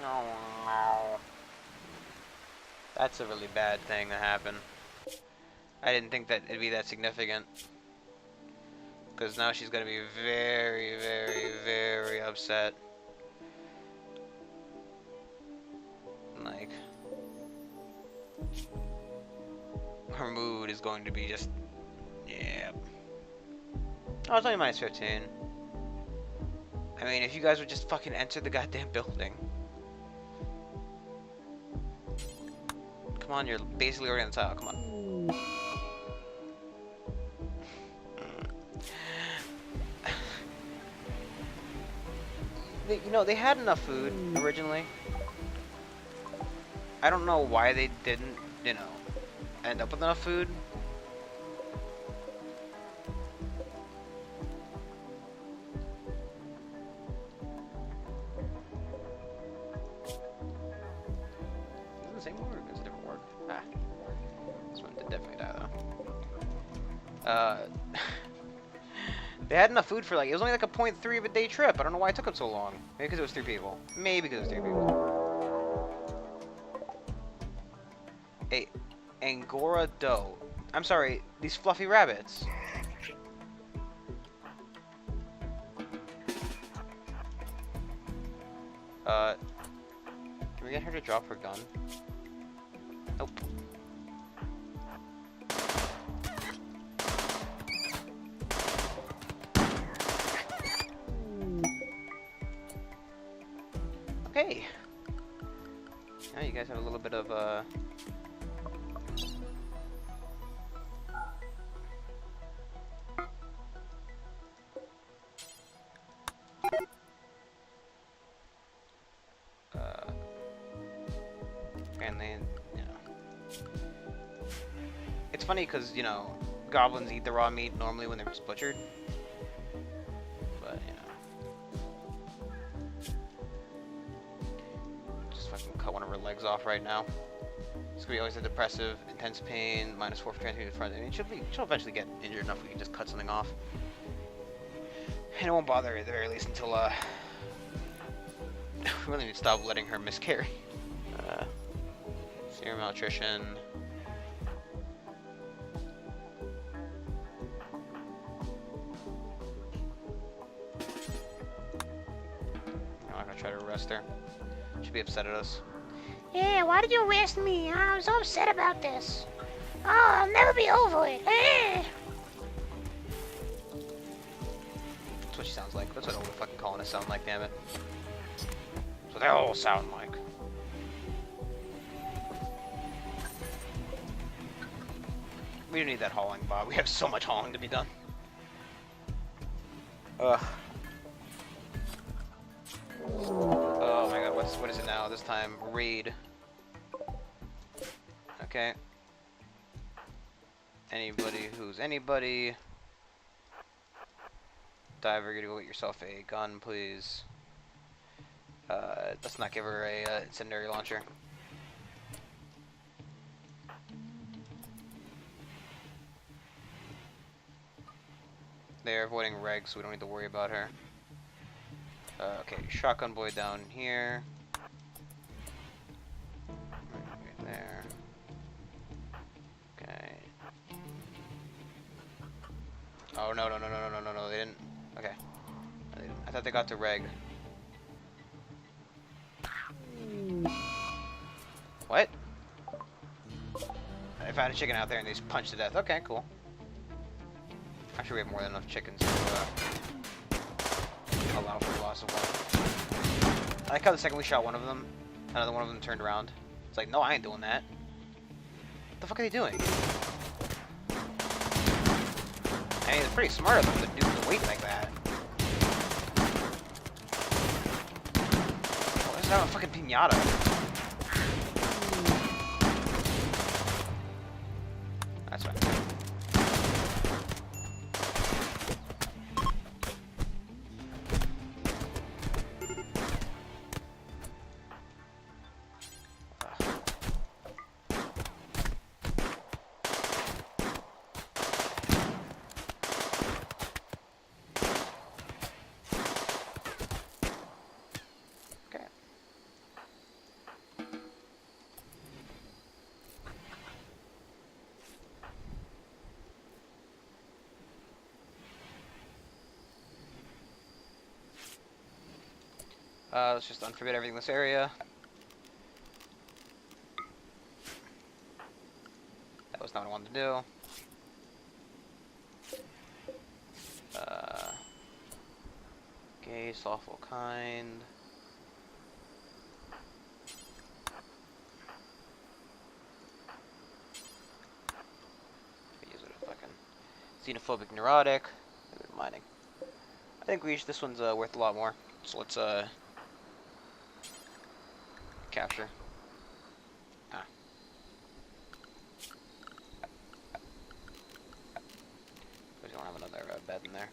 Oh no. That's a really bad thing to happen. I didn't think that it'd be that significant. Because now she's gonna be very, very, very upset. Like, her mood is going to be just, yeah. Oh, it's only minus 15. I mean, if you guys would just fucking enter the goddamn building. Come on, you're basically already on the tile. Come on. You know, they had enough food originally. I don't know why they didn't, you know, end up with enough food. Is it the same word or is it a different word? Ah. This one did definitely die though. They had enough food for like, it was only like a 0.3 of a day trip. I don't know why it took them so long. Maybe because it was 3 people. Maybe because it was 3 people. Hey, Angora doe. I'm sorry, these fluffy rabbits. Can we get her to drop her gun? Nope. Okay. Now you guys have a little bit of and they, you know, it's funny because, you know, goblins eat the raw meat normally when they're just butchered, but you know, just fucking cut one of her legs off right now. It's gonna be always a depressive, intense pain, -4 for transmuted front. I mean, she'll eventually get injured enough we can just cut something off, and it won't bother her at the very least until we really need to stop letting her miscarry. Severe malnutrition. I'm not gonna try to arrest her. She'll be upset at us. Yeah, why did you arrest me? I'm so upset about this. Oh, I'll never be over it. That's what she sounds like. That's what all the fucking colonists sound like, damn it. That's what they all sound like. We don't need that hauling, Bob. We have so much hauling to be done. Ugh. Oh my god, what is it now? This time, raid. Okay. Anybody who's anybody. Diver, you go get yourself a gun, please. Let's not give her a incendiary launcher. They're avoiding Reg, so we don't need to worry about her. Okay, shotgun boy down here. Right there. Okay. Oh, no, they didn't. Okay. I thought they got to Reg. What? I found a chicken out there and they just punched to death. Okay, cool. I'm sure we have more than enough chickens to allow for the loss of one. I like how the second we shot one of them, another one of them turned around. It's like, no, I ain't doing that. What the fuck are they doing? I mean, it's pretty smart of them to do the weight like that. Why is that a fucking pinata? That's fine. Let's just unforbid everything in this area. That was not what I wanted to do. Gay, lawful kind. Use it a fucking xenophobic neurotic. Mining. I think this one's worth a lot more. So let's capture. Ah. We don't have another bed in there.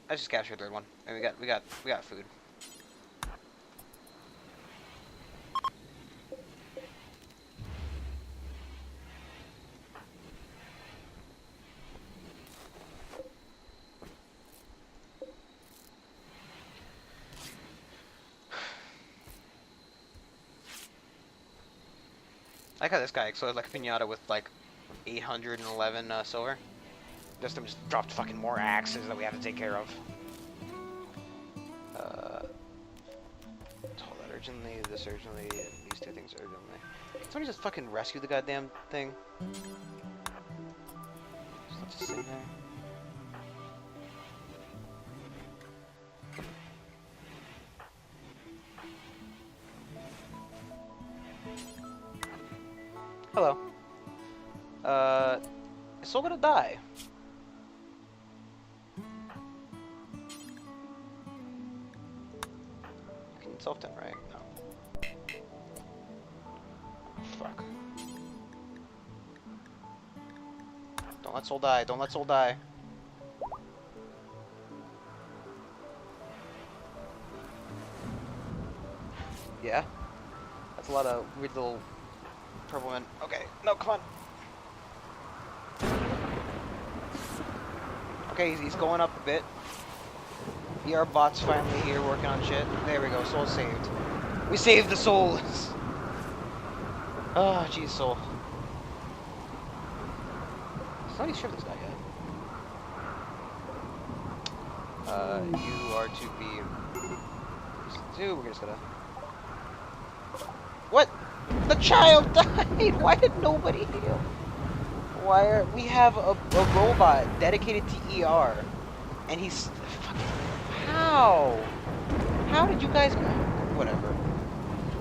I just captured a third one, and we got food. I like how this guy exploded like a pinata with like 811 silver. Just dropped fucking more axes that we have to take care of. Hold that urgently, this urgently, and these two things urgently. Can somebody just fucking rescue the goddamn thing? Just sitting there. Hello. Is Soul gonna die? You can self-tend, right? No. Fuck. Don't let Soul die. Don't let Soul die. Yeah? That's a lot of weird little purple men. Okay, no, come on. Okay, he's going up a bit. ER bot's finally here working on shit. There we go, Soul saved. We saved the souls! Oh, jeez, Soul. Somebody shift this guy yet. You are to be... We're just gonna... What? The child died! Why did nobody heal? Why are... We have a robot dedicated to ER. And he's... Fucking... How? How did you guys... Whatever.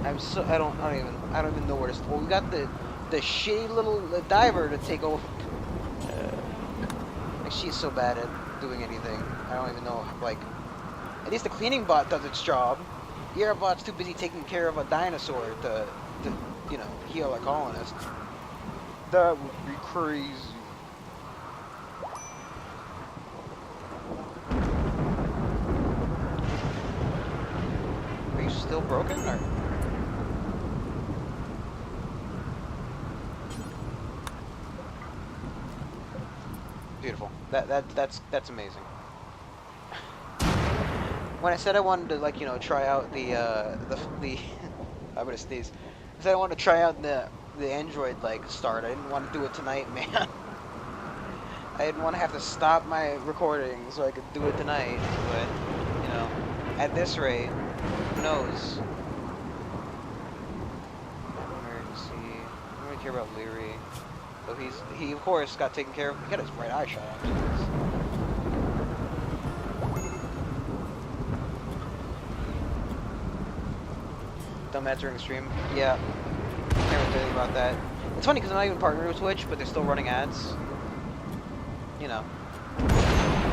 I'm so... I don't even know where to... Well, we got the shitty little diver to take over. Like, she's so bad at doing anything. I don't even know, like... At least the cleaning bot does its job. The ER bot's too busy taking care of a dinosaur to you know, heal a colonist. That would be crazy. still broken, or? Beautiful. That's amazing. When I said I wanted to, like, you know, try out the I'm gonna sneeze. I said I wanted to try out the Android like start. I didn't want to do it tonight, man. I didn't want to have to stop my recording so I could do it tonight. But you know, at this rate, who knows? Emergency. I don't really care about Leary. So he of course got taken care of. He got his right eye shot out. Jeez. Dumb ads during the stream. Yeah. Can't really tell you about that. It's funny because I'm not even partnered with Twitch, but they're still running ads. You know.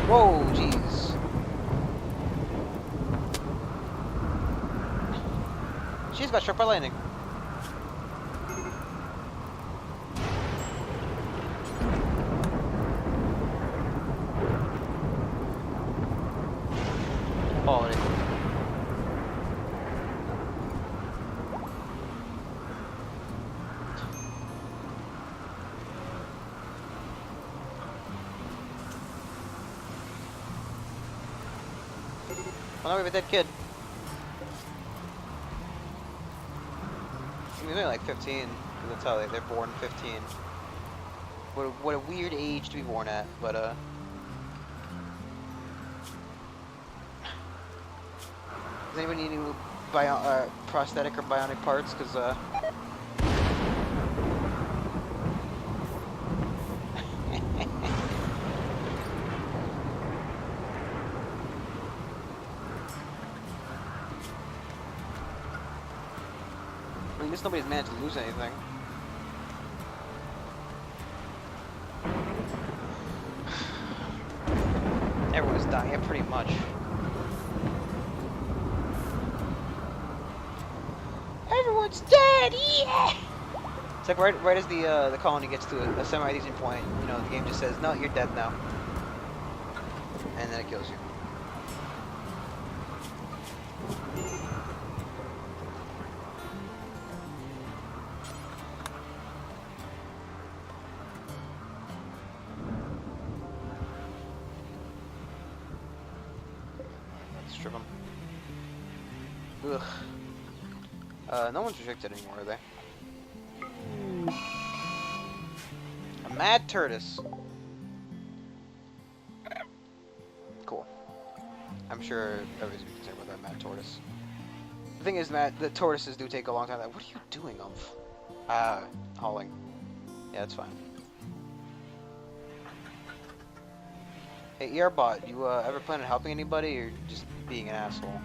Whoa, jeez. She's got struck by lightning. Quality. Well, now we have a dead kid. I mean, they're like 15, because that's how they're born 15. What a weird age to be born at, but does anybody need any prosthetic or bionic parts? Because I mean, at least nobody's managed to lose anything. Everyone's dying, yeah, pretty much. Everyone's dead, yeah! It's like right as the colony gets to a semi-decent point, you know, the game just says, no, you're dead now. And then it kills you. Strip them. Ugh. No one's restricted anymore, are they? A mad tortoise. Cool. I'm sure everybody's gonna be concerned about that mad tortoise. The thing is, Matt, the tortoises do take a long time. What are you doing, hauling. Yeah, that's fine. Hey, Earbot, you ever plan on helping anybody, or just being an asshole?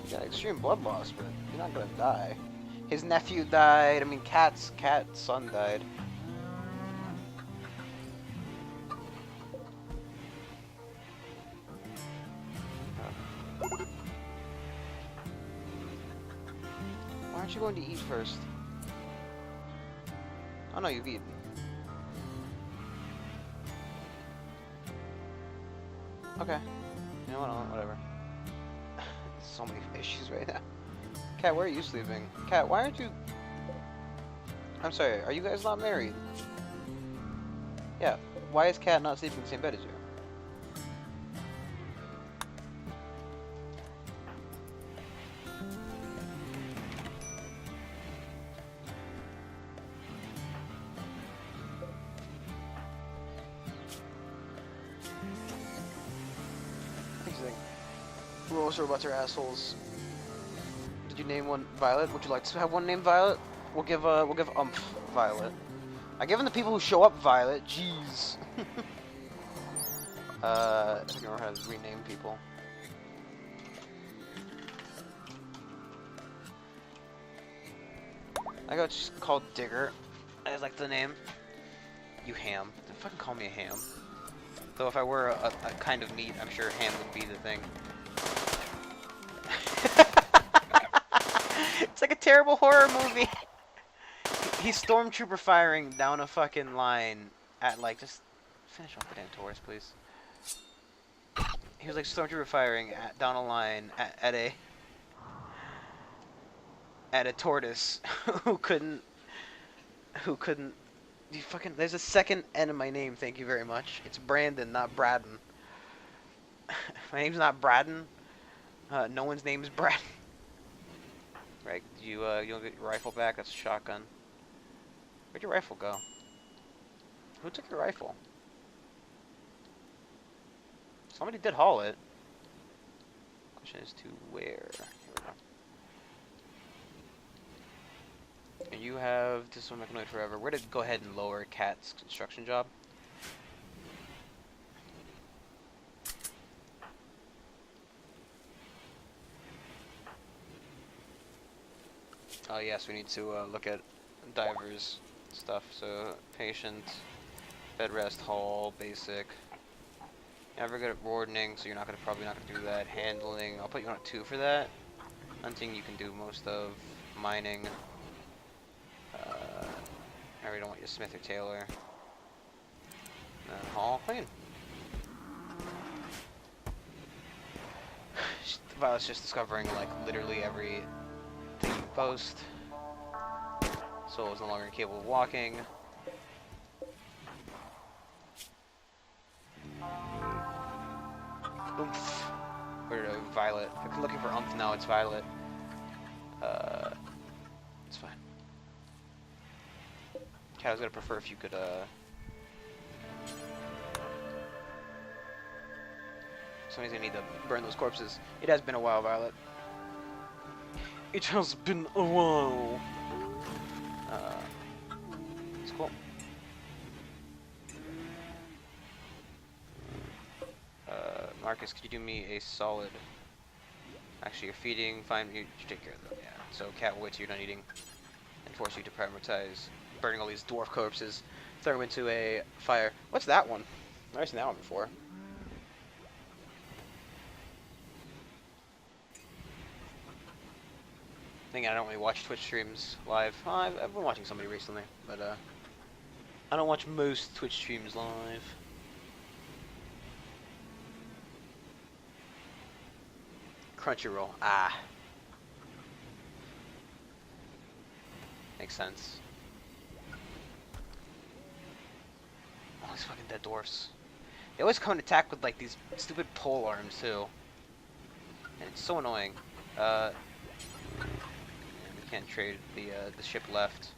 You got extreme blood loss, but you're not gonna die. His nephew died. I mean, Cat's son died. Why aren't you going to eat first? Oh no, you've eaten. Okay. You know what? Whatever. So many issues right now. Cat, where are you sleeping? Cat, why aren't you... I'm sorry, are you guys not married? Yeah, why is Cat not sleeping in the same bed as you? Rules robots are assholes. Did you name one Violet? Would you like to have one named Violet? We'll give Violet. I given the people who show up Violet. Jeez. I don't know how to rename people. I got just called Digger. I like the name. You ham. Don't fucking call me a ham. Though if I were a kind of meat, I'm sure ham would be the thing. It's like a terrible horror movie. He's stormtrooper firing down a fucking line at like just finish off the damn Taurus, please. He was like stormtrooper firing down a line at a tortoise who couldn't. You fucking. There's a second N in my name. Thank you very much. It's Brandon, not Braden. My name's not Braden. No one's name is Braden. Right? You'll get your rifle back. That's a shotgun. Where'd your rifle go? Who took your rifle? Somebody did haul it. Question is to where? Here we go. And you have this one Mechanoid forever. We're gonna go ahead and lower Cat's construction job. Oh yes, we need to look at divers stuff. So patient, bed rest, haul, basic. Never good at wardening, so you're probably not gonna do that. Handling, I'll put you on a 2 for that. Hunting, you can do most of. Mining. I really don't want you Smith or Taylor. And haul, clean. Violet's just discovering like literally every thing you post. Soul is no longer capable of walking. Oomph. Or Violet. I'm looking for Umph now, it's Violet. It's fine. Cat, I was gonna prefer if you could, somebody's gonna need to burn those corpses. It has been a while, Violet. It has been a while. It's cool. Marcus, could you do me a solid? Actually, you're feeding. Fine, you take care of them. Yeah. So, Cat will wait till you're done eating and force you to prioritize burning all these dwarf corpses. Throw them into a fire. What's that one? I've never seen that one before. Thing I don't really watch Twitch streams live. Well, I've been watching somebody recently, but I don't watch most Twitch streams live. Crunchyroll. Ah. Makes sense. Oh, these fucking dead dwarfs. They always come and attack with like these stupid pole arms too. And it's so annoying. We can't trade the ship left.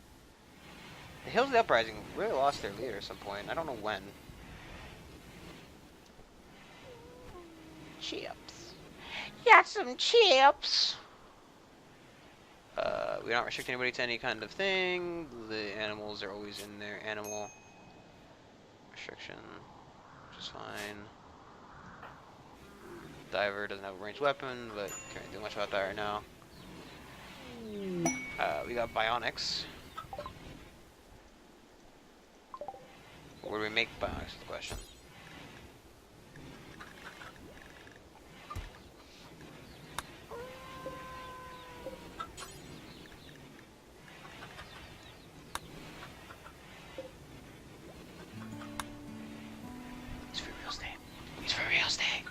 The Hills of the Uprising really lost their leader at some point. I don't know when. Chips. Got some chips. We don't restrict anybody to any kind of thing. The animals are always in their animal restriction, which is fine. Diver doesn't have a ranged weapon, but can't do much about that right now. We got bionics. Where do we make bionics is the question. It's for real estate. It's for real estate.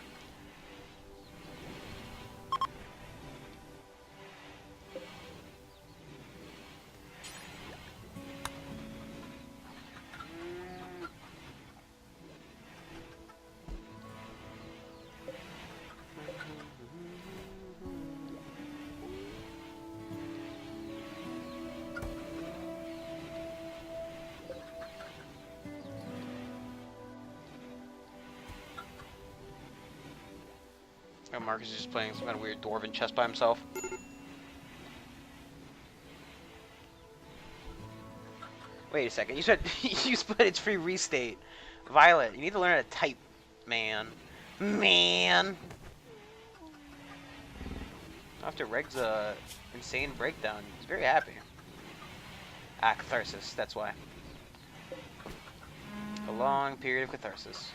Marcus is just playing some kind of weird dwarven chess by himself. Wait a second, you said you split its free restate. Violet, you need to learn how to type, man. Man! After Reg's insane breakdown, he's very happy. Ah, catharsis, that's why. A long period of catharsis.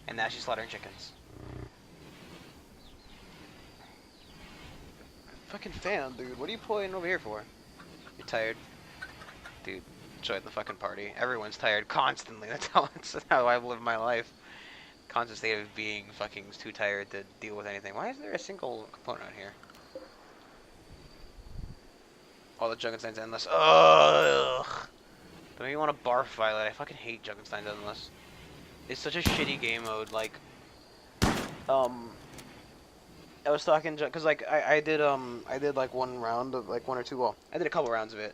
And now she's slaughtering chickens. Fucking fan, dude. What are you pulling over here for? You're tired. Dude, join the fucking party. Everyone's tired constantly. That's how I live my life. Constant state of being fucking too tired to deal with anything. Why is there a single component out here? All the Junkenstein's endless. Ugh. Don't make me want to barf, Violet. I fucking hate Junkenstein's endless. It's such a shitty game mode. Like, I was talking because like I did like one round of like one or two. Well, I did a couple rounds of it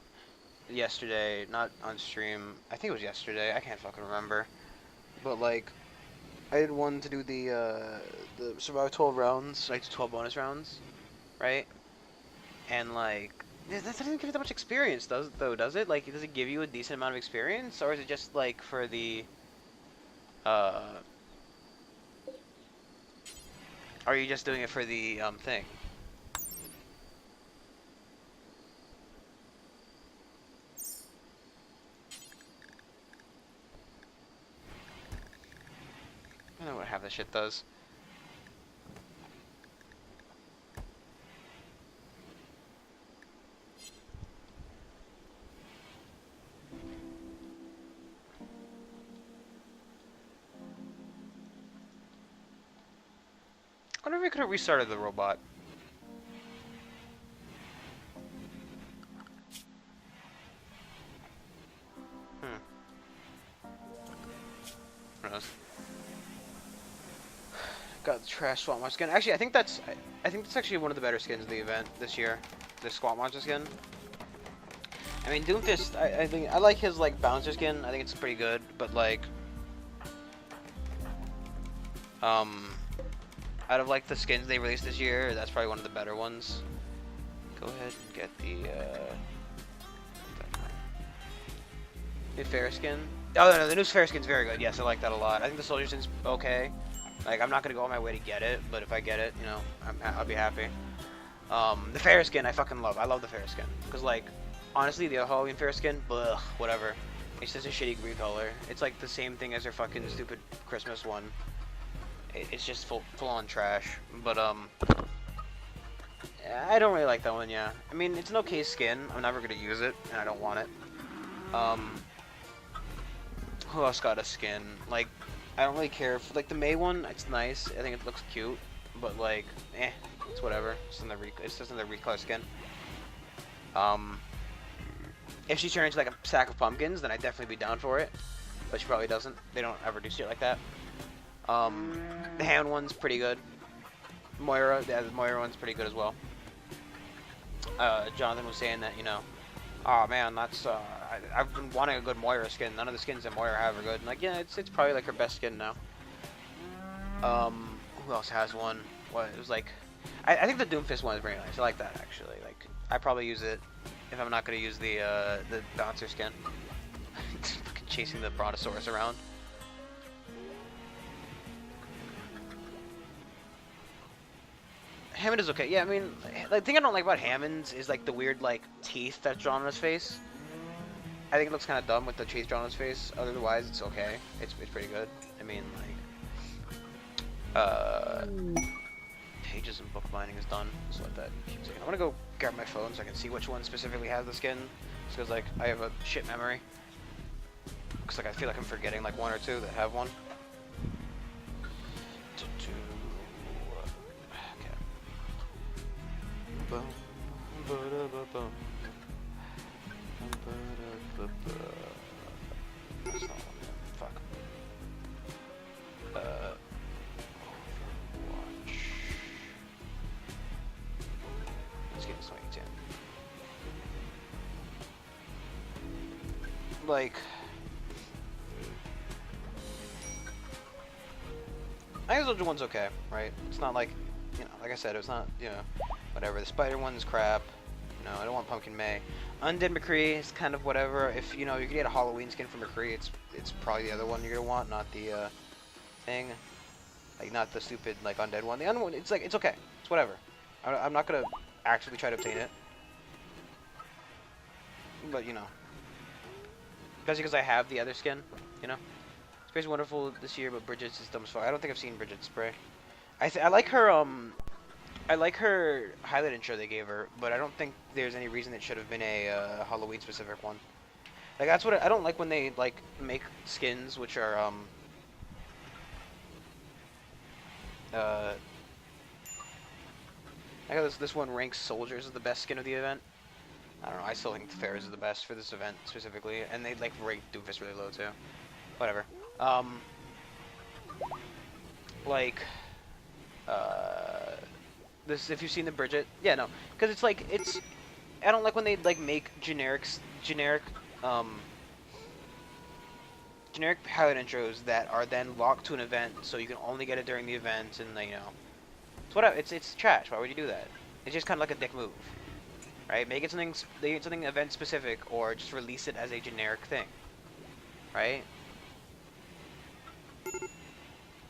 yesterday, not on stream. I think it was yesterday. I can't fucking remember. But like, I did one to do the survive 12 rounds, like 12 bonus rounds, right? And like, that doesn't give you that much experience, does it? Like, does it give you a decent amount of experience, or is it just like for the are you just doing it for the thing? I don't know what half this shit does. I wonder if we could have restarted the robot. Who knows? Got the trash swamp monster skin. Actually, I think that's actually one of the better skins of the event this year. The swamp monster skin. I mean, Doomfist. I think I like his like bouncer skin. I think it's pretty good, but like, out of like the skins they released this year, that's probably one of the better ones. Go ahead and get the fair skin. Oh no, the new fair skin's very good. Yes, I like that a lot. I think the soldier skin's okay. Like, I'm not gonna go on my way to get it, but if I get it, you know, I'll be happy. The fair skin I fucking love. I love the fair skin because like, honestly, the Halloween fair skin, ugh, whatever. It's just a shitty green color. It's like the same thing as their fucking stupid Christmas one. It's just full on trash. But I don't really like that one. Yeah, I mean, it's an okay skin. I'm never gonna use it, and I don't want it. Who else got a skin? Like, I don't really care for like the May one. It's nice. I think it looks cute, but like, it's whatever. It's just another recolor skin. If she turns into like a sack of pumpkins, then I'd definitely be down for it. But she probably doesn't. They don't ever do shit like that. The hand one's pretty good. Moira, the Moira one's pretty good as well. Jonathan was saying that, you know, oh man, that's I've been wanting a good Moira skin. None of the skins that Moira have are good. And like, yeah, it's probably like her best skin now. Who else has one? What it was like? I think the Doomfist one is very nice. I like that actually. Like, I probably use it if I'm not gonna use the bouncer skin. Fucking chasing the Brontosaurus around. Hammond is okay. Yeah, I mean, the thing I don't like about Hammond's is like the weird like teeth that's drawn on his face. I think it looks kind of dumb with the teeth drawn on his face. Otherwise, it's okay. It's pretty good. I mean, like, pages and book binding is done. So let that keep taking. I'm gonna go grab my phone so I can see which one specifically has the skin. Just because like I have a shit memory. Cause like I feel like I'm forgetting like one or two that have one. Fuck. Watch. Let's get this 2010. Like, I think the Soldier one's okay, right? It's not like, you know, like I said, it's not, you know, whatever. The Spider one's crap. No, I don't want Pumpkin May. Undead McCree is kind of whatever. If you know you can get a Halloween skin from McCree, it's probably the other one you're gonna want, not the thing, like not the stupid like undead one. The other one, it's like it's okay. It's whatever. I'm not gonna actively try to obtain it, but you know, especially because I have the other skin. You know, Spray's wonderful this year, but Bridget's is dumb as fuck. I don't think I've seen Bridget Spray. I like her I like her highlight intro they gave her, but I don't think there's any reason it should have been a Halloween specific one. Like that's what I don't like when they like make skins which are uh I got this one ranks soldiers as the best skin of the event. I don't know. I still think Ferris is the best for this event specifically, and they like rate Doofus really low too. Whatever. Um, like uh, this. If you've seen the Bridget, yeah, no, because it's like it's. I don't like when they like make um, generic pilot intros that are then locked to an event, so you can only get it during the event, and you know, it's what it's trash. Why would you do that? It's just kind of like a dick move, right? Make it something event specific, or just release it as a generic thing, right?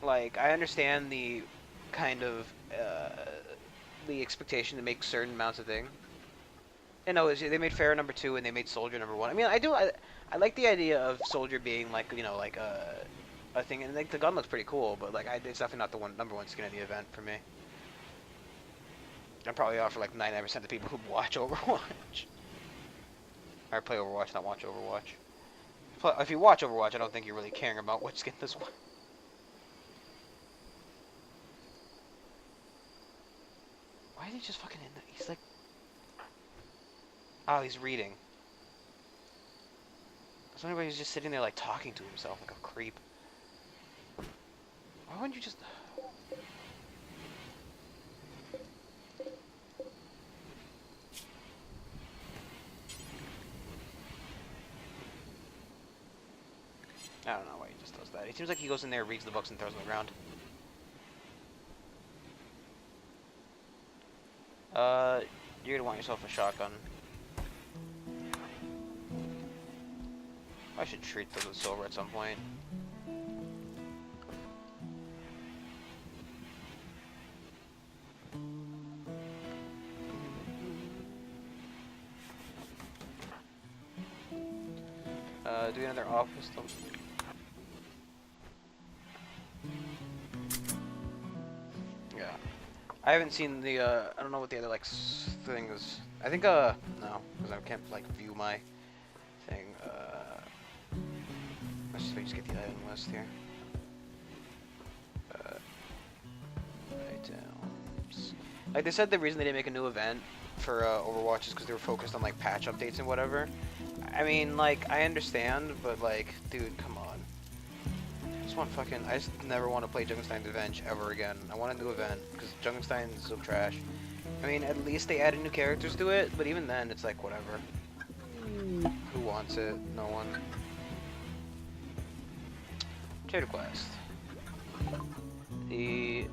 Like I understand the kind of the expectation to make certain amounts of thing. And no, they made Pharaoh number 2 and they made Soldier number 1. I mean, I like the idea of Soldier being like like a thing, and like the gun looks pretty cool, but like it's definitely not the number 1 skin of the event for me. I'm probably off for like 99% of the people who watch Overwatch. Or play Overwatch, not watch Overwatch. If you watch Overwatch, I don't think you're really caring about what skin this one. Why is he just fucking in there? He's like... Oh, he's reading. So anybody who's just sitting there like talking to himself like a creep. Why wouldn't you just... I don't know why he just does that. It seems like he goes in there, reads the books, and throws them on the ground. You're gonna want yourself a shotgun. I should treat those with silver at some point. Do another off pistol. Yeah. I haven't seen the, I don't know what the other, like, thing is. I think, no, because I can't, like, view my thing. Let's just get the item list here. Items. Like, they said the reason they didn't make a new event for, Overwatch is because they were focused on, like, patch updates and whatever. I mean, like, I understand, but, like, dude, come on. I just never want to play Junkenstein's Revenge ever again. I want a new event, because Junkenstein is so trash. I mean, at least they added new characters to it, but even then, it's like, whatever. Who wants it? No one. Trader Quest. The...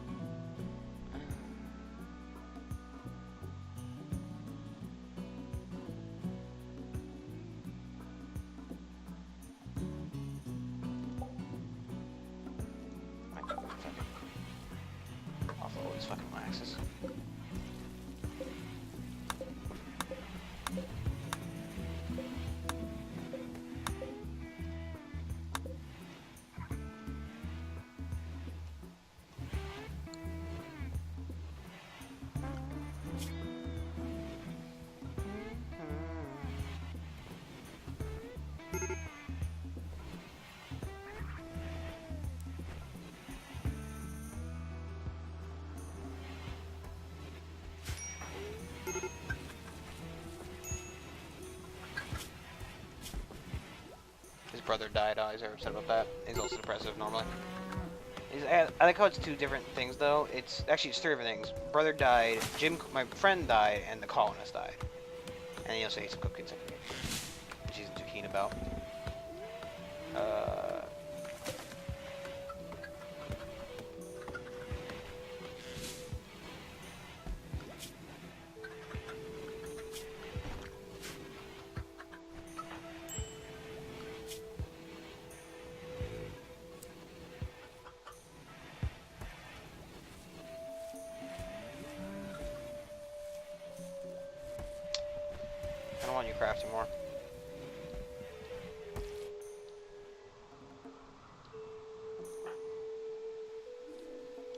Off all these fucking waxes. His brother died. He's very upset about that. He's also depressive normally. I like how it's 2 different things though. It's 3 different things. Brother died, my friend died, and the colonist died. And he also ate some cookies, which he's too keen about. I don't want you crafting more.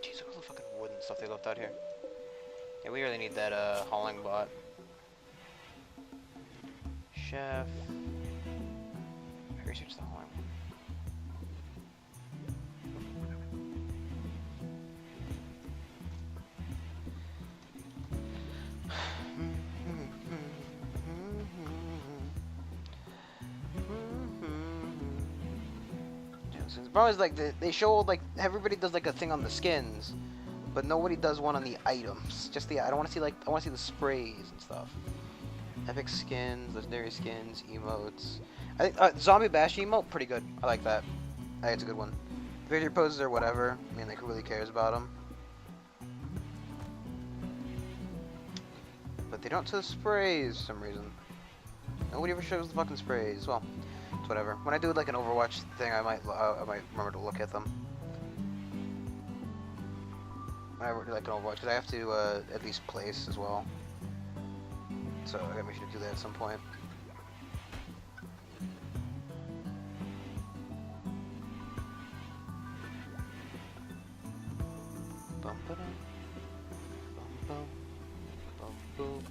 Jeez, look at all the fucking wood and stuff they left out here. Yeah, we really need that hauling bot. Chef. research the horn. The problem is like they show like everybody does like a thing on the skins, but nobody does one on the items. Just the I don't want to see like I want to see the sprays and stuff. Epic skins, legendary skins, emotes. I think zombie bash emote pretty good. I like that. I think it's a good one. Victory poses or whatever. I mean, like who really cares about them? But they don't show the sprays for some reason. Nobody ever shows the fucking sprays. Well, it's whatever. When I do like an Overwatch thing, I might remember to look at them. When I do like an Overwatch, because I have to at least place as well. So I gotta make sure to do that at some point. Bum ba dum. Bum bum. Bum boom.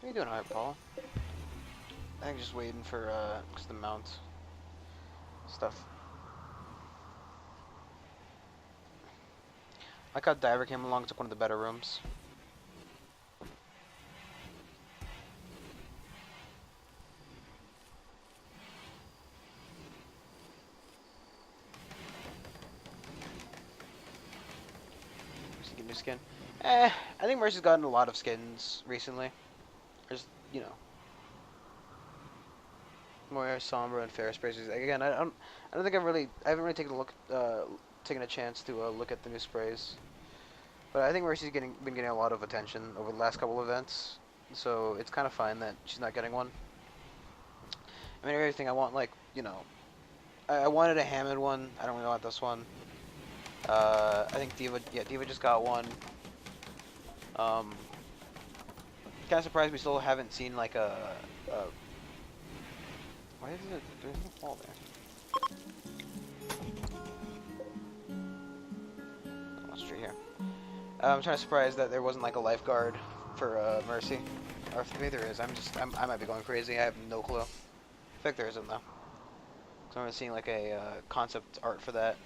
What are you doing, alright, Paul? I think just waiting for the mount stuff. Like how Diver came along, took one of the better rooms. Just get new skin. I think Mercy's gotten a lot of skins recently. Just, you know, more somber and fair sprays. Again, I don't think I haven't really taken a look, taken a chance to look at the new sprays. But I think Mercy's been getting a lot of attention over the last couple of events, so it's kind of fine that she's not getting one. I mean, everything I want, like, you know, I wanted a Hammond one. I don't really want this one. I think Diva just got one. Kind of surprised we still haven't seen like a why is it? There's no wall there. What's true here? I'm kind of surprised that there wasn't like a lifeguard for Mercy, or if maybe there is. I might be going crazy. I have no clue. I think there isn't though. So I'm seeing like a concept art for that.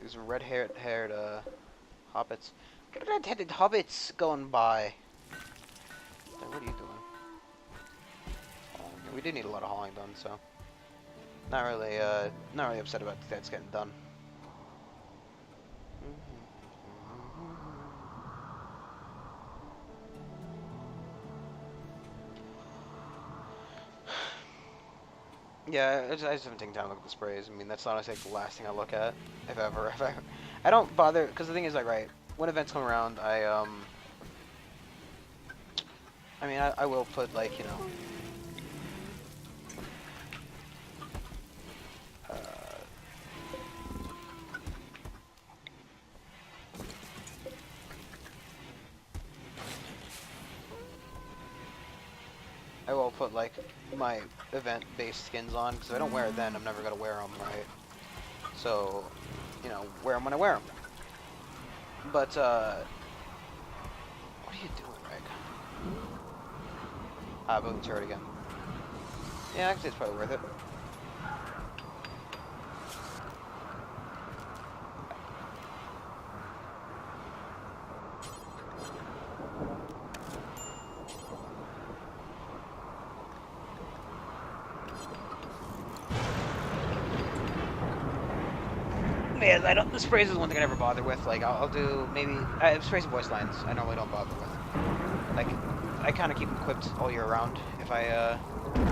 These red-haired hobbits. Red-headed hobbits going by. What are you doing? We do need a lot of hauling done, so not really upset about that's getting done. Yeah, I just haven't taken time to look at the sprays. I mean, that's honestly like the last thing I look at, if ever. I don't bother, because the thing is, like, right, when events come around, I mean, I will put, like, you know, I will put, like, my event-based skins on, because if I don't wear it then, I'm never going to wear them, right? So, you know, wear them when I wear them. But, what are you doing, Reg? Ah, building the turret again. Yeah, actually it's probably worth it. Yeah, I don't. The sprays is one thing I never bother with. Like, I'll do maybe sprays and voice lines. I normally don't bother with. Like, I kind of keep them equipped all year round if I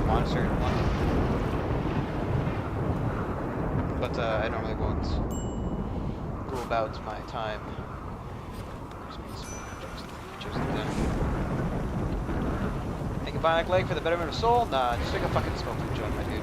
want a certain one. But I normally won't go about my time. Make a bionic leg for the betterment of soul? Nah, just make a fucking smoking joint, my dude.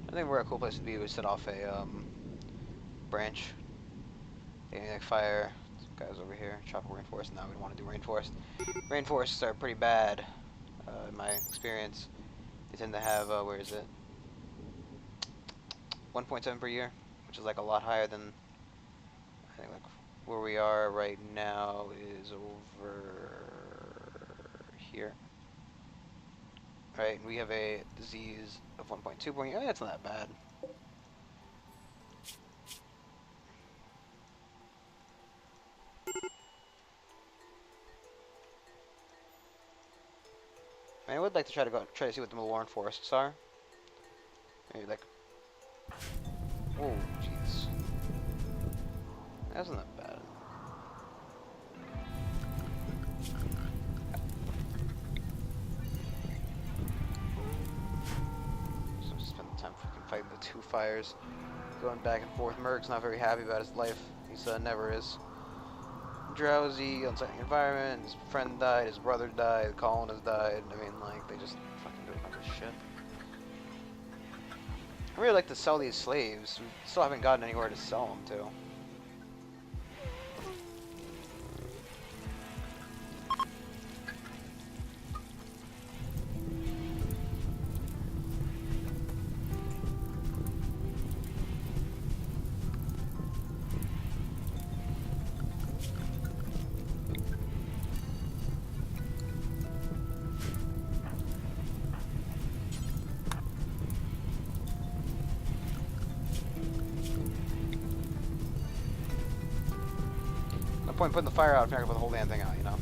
I think where a cool place to be would set off a branch. Maybe like fire. Some guys over here. Tropical rainforest. No, we don't want to do rainforest. Rainforests are pretty bad, in my experience. They tend to have, where is it? 1.7 per year, which is like a lot higher than, I think, like where we are right now is over here. Right, we have a disease of 1.2 per year. That's not that bad. I would like to try to see what the Maloran forests are. Maybe like, oh jeez, that wasn't that bad. So spend the time freaking fighting the two fires, going back and forth. Merg's not very happy about his life. He never is. Drowsy, unsightly environment. His friend died. His brother died. The colonist died. I mean, like, they just fucking do a bunch of shit. I really like to sell these slaves. We still haven't gotten anywhere to sell them to. Point putting the fire out if you're not gonna put the whole damn thing out, you know?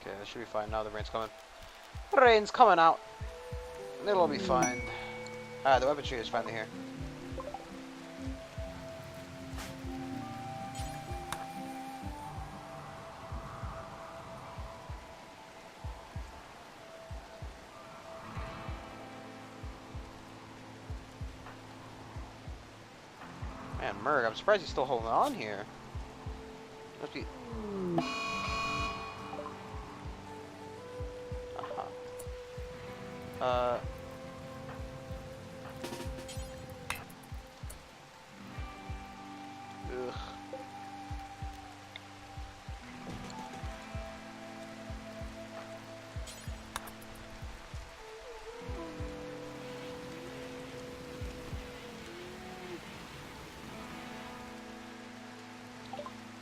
Okay, that should be fine now. The rain's coming. The rain's coming out. It'll all be fine. Ah, the weapon tree is finally here. Man, Merg, I'm surprised he's still holding on here. Must be... Ugh.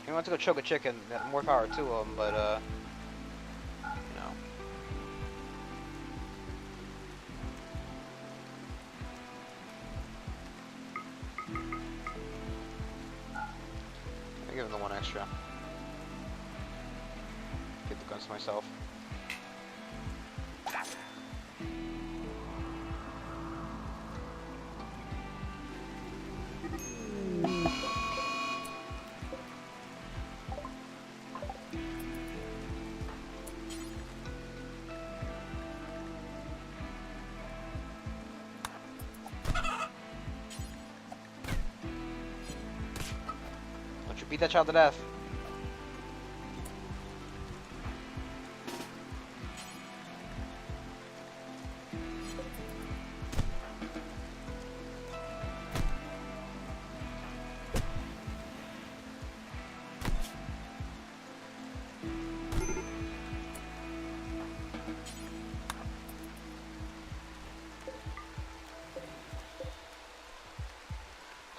He wants to go choke a chicken. More power to him, but you know. I give him the one extra. Get the guns to myself. Beat that child to death.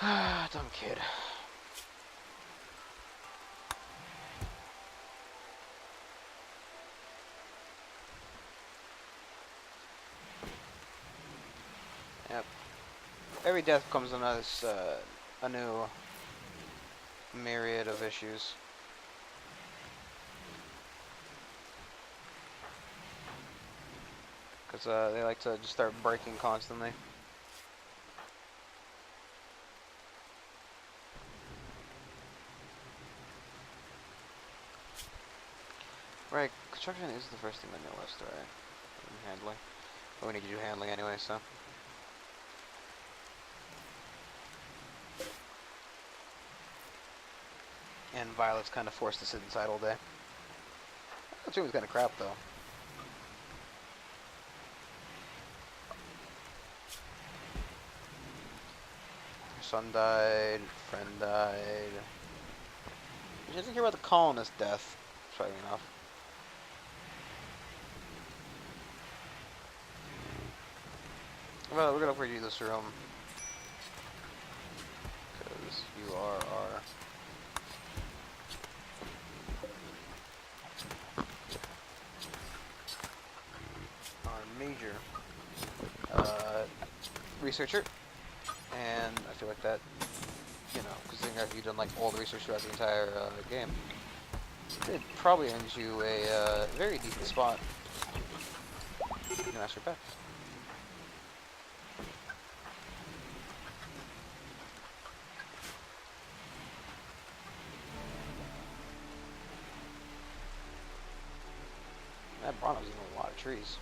Dumb kid. Yep. Every death comes on us a new myriad of issues. Because they like to just start breaking constantly. Right, construction is the first thing on your list, right? Handling. But we need to do handling anyway, so. And Violet's kind of forced to sit inside all day. That room was kind of crap, though. Her son died, friend died. She doesn't hear about the colonist death, surprisingly enough. Well, we're gonna upgrade you this room. Because you are our major researcher. And I feel like that, you know, considering that you've done like all the research throughout the entire game, it probably earns you a very decent spot. You can ask her back. That Bronto's eating a lot of trees.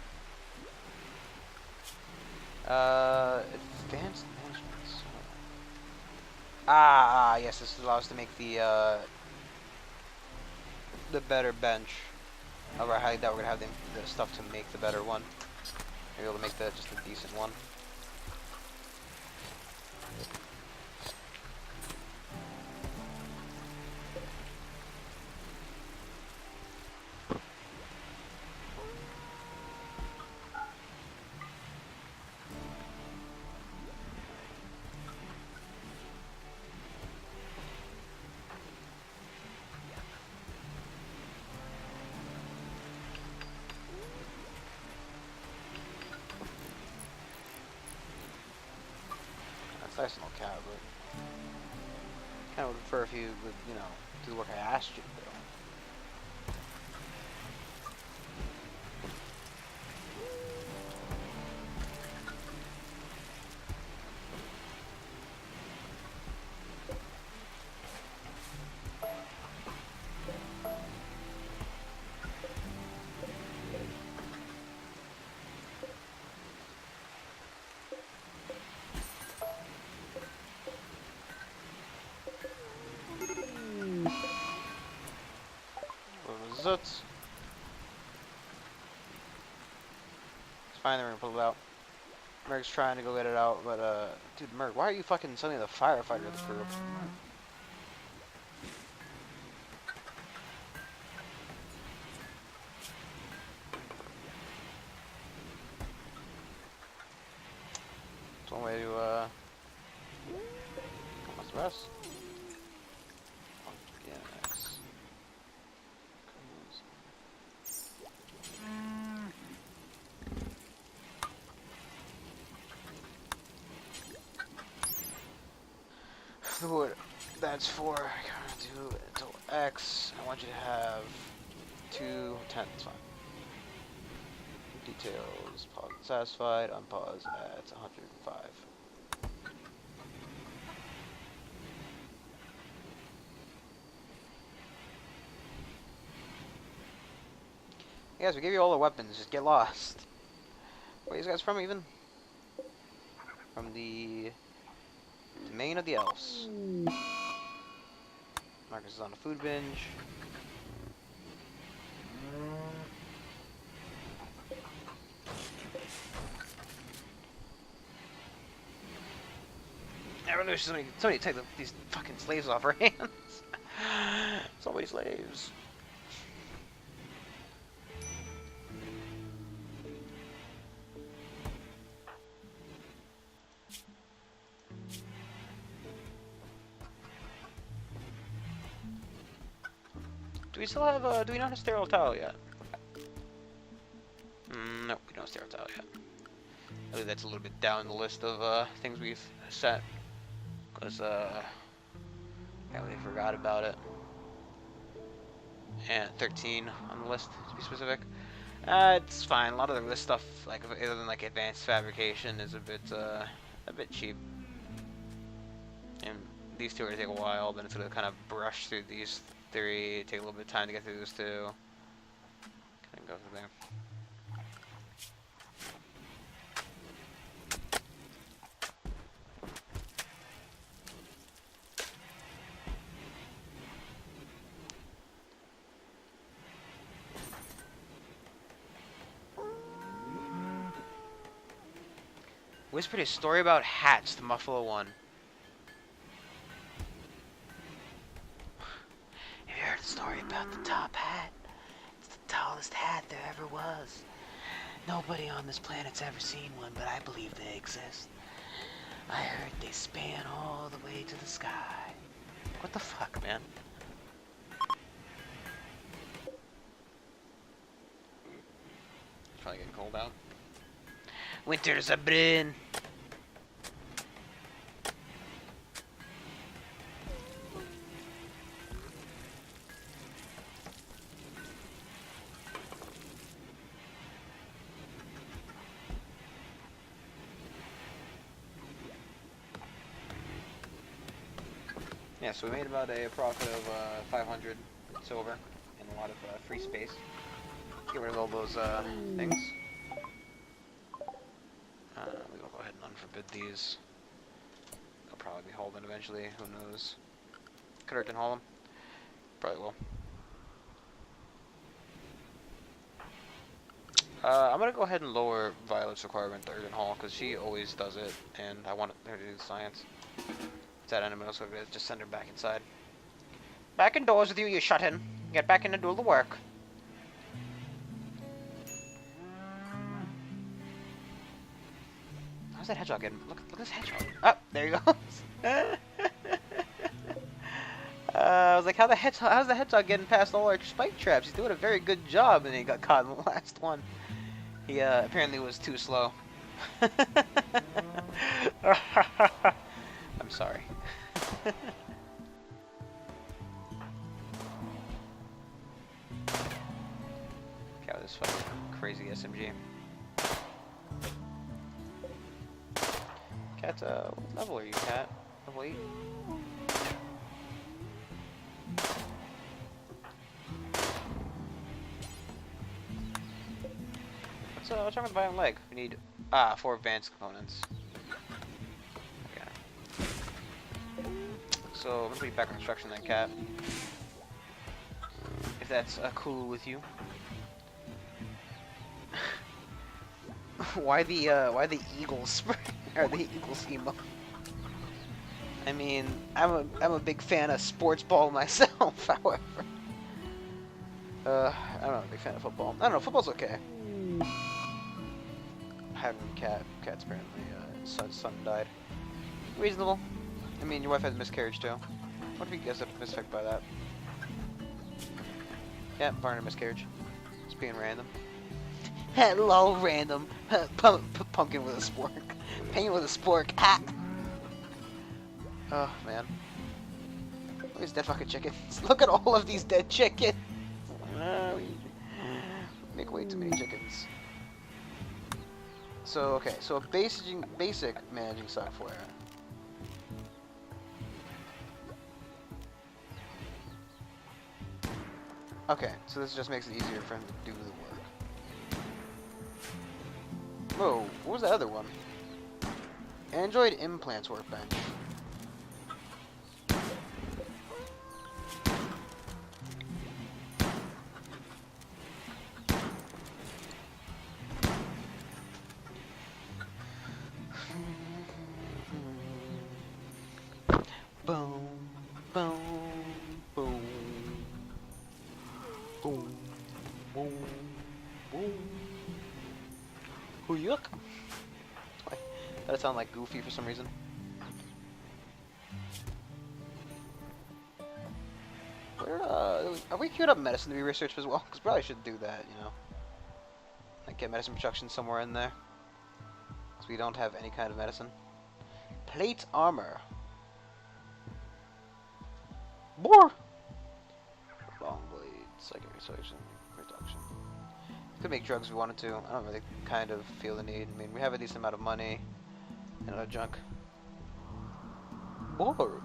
Advanced management. Yes, this allows us to make the better bench. However, I highly doubt we're gonna have the stuff to make the better one. Maybe able to make that just a decent one. Nice and all cow, but kind of would prefer if you would, you know, do the work I asked you to do. It's fine, they're gonna pull it out. Merc's trying to go get it out, but dude, Merc, why are you fucking sending the firefighter to the crew? It's one way to come with the rest. Yes. What that's for, I gotta do until X. I want you to have 210, it's fine. Details, pause satisfied, unpause at 105. Yes, we gave you all the weapons, just get lost. Where are these guys from even? From the domain of the elves. Marcus is on a food binge. I don't know if somebody take these fucking slaves off our hands. So many slaves. Do we still have, do we not have sterile tile yet? No, we don't have sterile tile yet. I believe that's a little bit down the list of, things we've set. Because, I really forgot about it. And 13 on the list, to be specific. It's fine. A lot of this stuff, like, other than, like, advanced fabrication, is a bit cheap. And these two are going to take a while, then it's going to kind of brush through these three, take a little bit of time to get through those two. Kind of go through there. Whispered his story about hats to Muffalo 1. Have you heard the story about the top hat? It's the tallest hat there ever was. Nobody on this planet's ever seen one, but I believe they exist. I heard they span all the way to the sky. What the fuck, man? It's probably getting cold out. Winter's a brewing. Yeah, so we made about a profit of 500 silver and a lot of free space. Get rid of all those things. We'll go ahead and unforbid these. They'll probably be hauled in eventually, who knows. Could Urton haul them? Probably will. I'm gonna go ahead and lower Violet's requirement to Urton haul, because she always does it, and I want her to do the science. It's that animal, so I'm gonna just send her back inside. Back indoors with you, you shut-in. Get back in and do the work. How's that hedgehog getting? Look at this hedgehog. Oh, there he goes. I was like, how's the hedgehog getting past all our spike traps? He's doing a very good job, and he got caught in the last one. He apparently was too slow. I'm sorry. Got this fucking crazy SMG. Cat, what level are you, Cat? Level 8? What's wrong with the violent leg? We need 4 advanced components. Okay. So I'm gonna put you back on construction then, Cat. If that's cool with you. why the Eagles or the Eagles emo? I mean, I'm a big fan of sports ball myself. However, I'm not a big fan of football. I don't know. Football's okay. Having Cat's apparently son died. Reasonable. I mean, your wife had a miscarriage too. What if you guys have misfect by that? Yeah, barn a miscarriage. It's being random. Hello, random. Pumpkin with a spork. Pain with a spork. Ah. Oh man. Look at these dead fucking chickens. Look at all of these dead chickens. Make way too many chickens. So okay, so basic managing software. Okay, so this just makes it easier for him to do the work. Whoa, what was the other one? Android implants workbench. Boom, boom, boom, boom, boom, boom. Oh, yuck. That sound like Goofy for some reason. Are we queued up medicine to be researched as well? Because probably should do that, you know. Like get medicine production somewhere in there. Because we don't have any kind of medicine. Plate armor. More. Long blade. Psychic resurrection. Reduction. We could make drugs if we wanted to. I don't really kind of feel the need. I mean, we have a decent amount of money and other junk. Borg.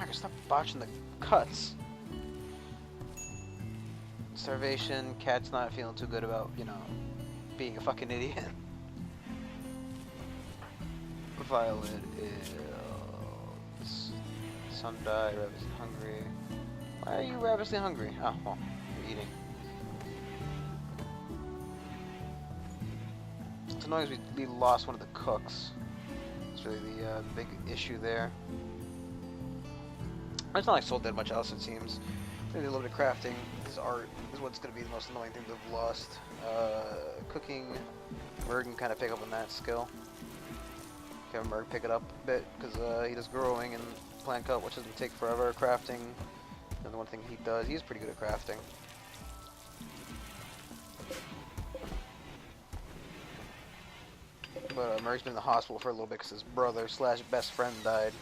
I can stop botching the cuts. Starvation, cat's not feeling too good about, you know, being a fucking idiot. Violet is Sunday, ravenously hungry. Why are you ravenously hungry? Oh, well, you're eating. It's annoying as we lost one of the cooks. That's really the big issue there. It's not like Soul did much else, it seems. Maybe a little bit of crafting. His art is what's going to be the most annoying thing to have lost. Cooking, Merg can kind of pick up on that skill. Have Merg pick it up a bit, because he does growing and plant cut, which doesn't take forever. Crafting, the one thing he does, he's pretty good at crafting. But Merg's been in the hospital for a little bit because his brother slash best friend died.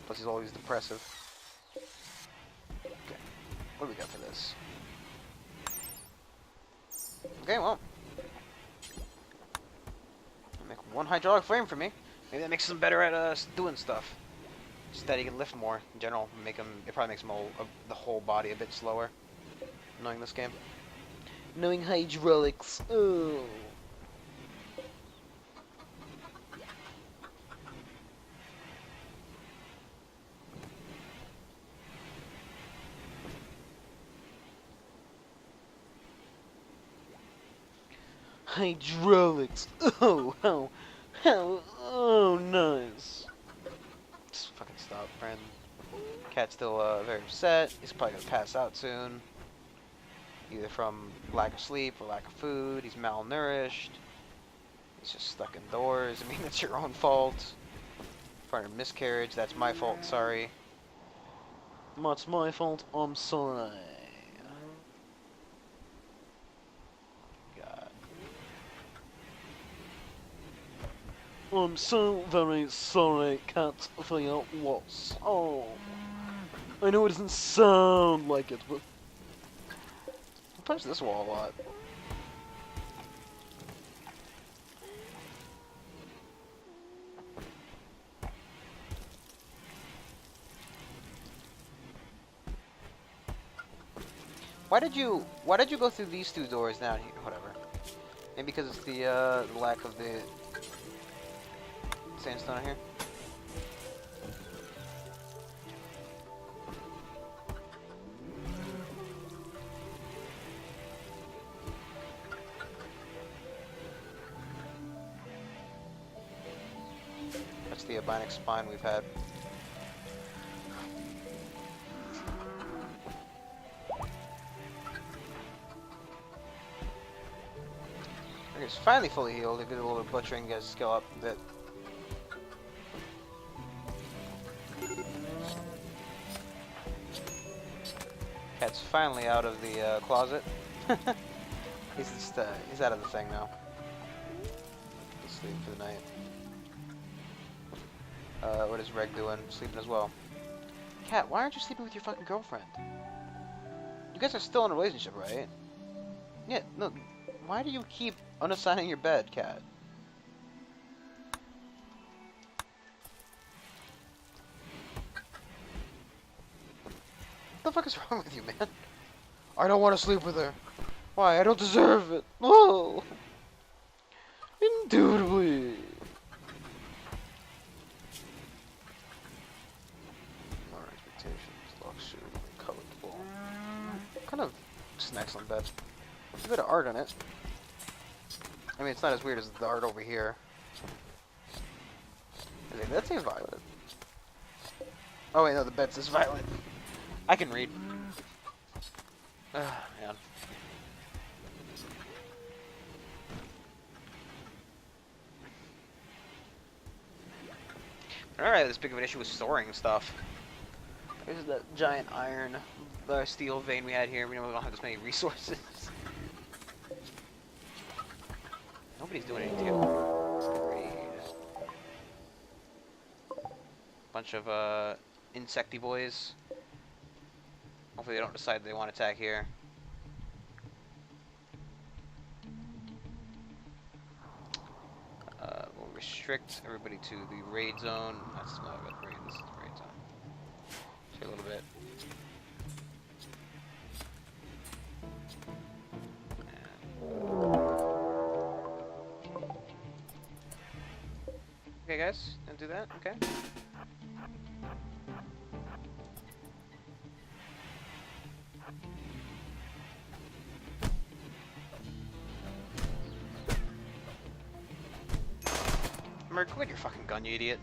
Plus he's always depressive. Okay, what do we got for this? Okay, well. Make one hydraulic frame for me. Maybe that makes him better at doing stuff. Just that he can lift more in general. Make him. It probably makes him the whole body a bit slower. Knowing this game. Knowing hydraulics. Oh. Hydraulics. Oh, nice. Just fucking stop, friend. Cat's still very upset. He's probably gonna pass out soon. Either from lack of sleep or lack of food. He's malnourished. He's just stuck indoors. I mean, it's your own fault. For a miscarriage, that's my fault, sorry. What's my fault? I'm sorry. I'm so very sorry, Cat, for your loss. Oh, I know it doesn't sound like it, but I punch this wall a lot. Why did you go through these two doors down here? Whatever. Maybe because it's the lack of the sandstone here. That's the bionic spine we've had. Okay, it's finally fully healed. He did a little bit of butchering, get his skill up a bit. Cat's finally out of the closet. He's just he's out of the thing now. He's sleeping for the night. What is Reg doing? Sleeping as well. Cat, why aren't you sleeping with your fucking girlfriend? You guys are still in a relationship, right? Yeah, no. Why do you keep unassigning your bed, Cat? What the fuck is wrong with you, man? I don't want to sleep with her. Why? I don't deserve it. Oh! Indubitably. excellent bed. There's a bit of art on it. I mean, it's not as weird as the art over here. That's a violet. Oh wait, no, the bed says violet. I can read. Man. Alright, this big of an issue with storing stuff. There's that giant iron steel vein we had here. We don't have this many resources. Nobody's doing anything. Bunch of insecty boys. Hopefully they don't decide they want to attack here. We'll restrict everybody to the raid zone. That's not about the raid. This is the raid zone. Just a little bit. Okay, guys, gonna do that. Okay. Merc, quit your fucking gun, you idiot.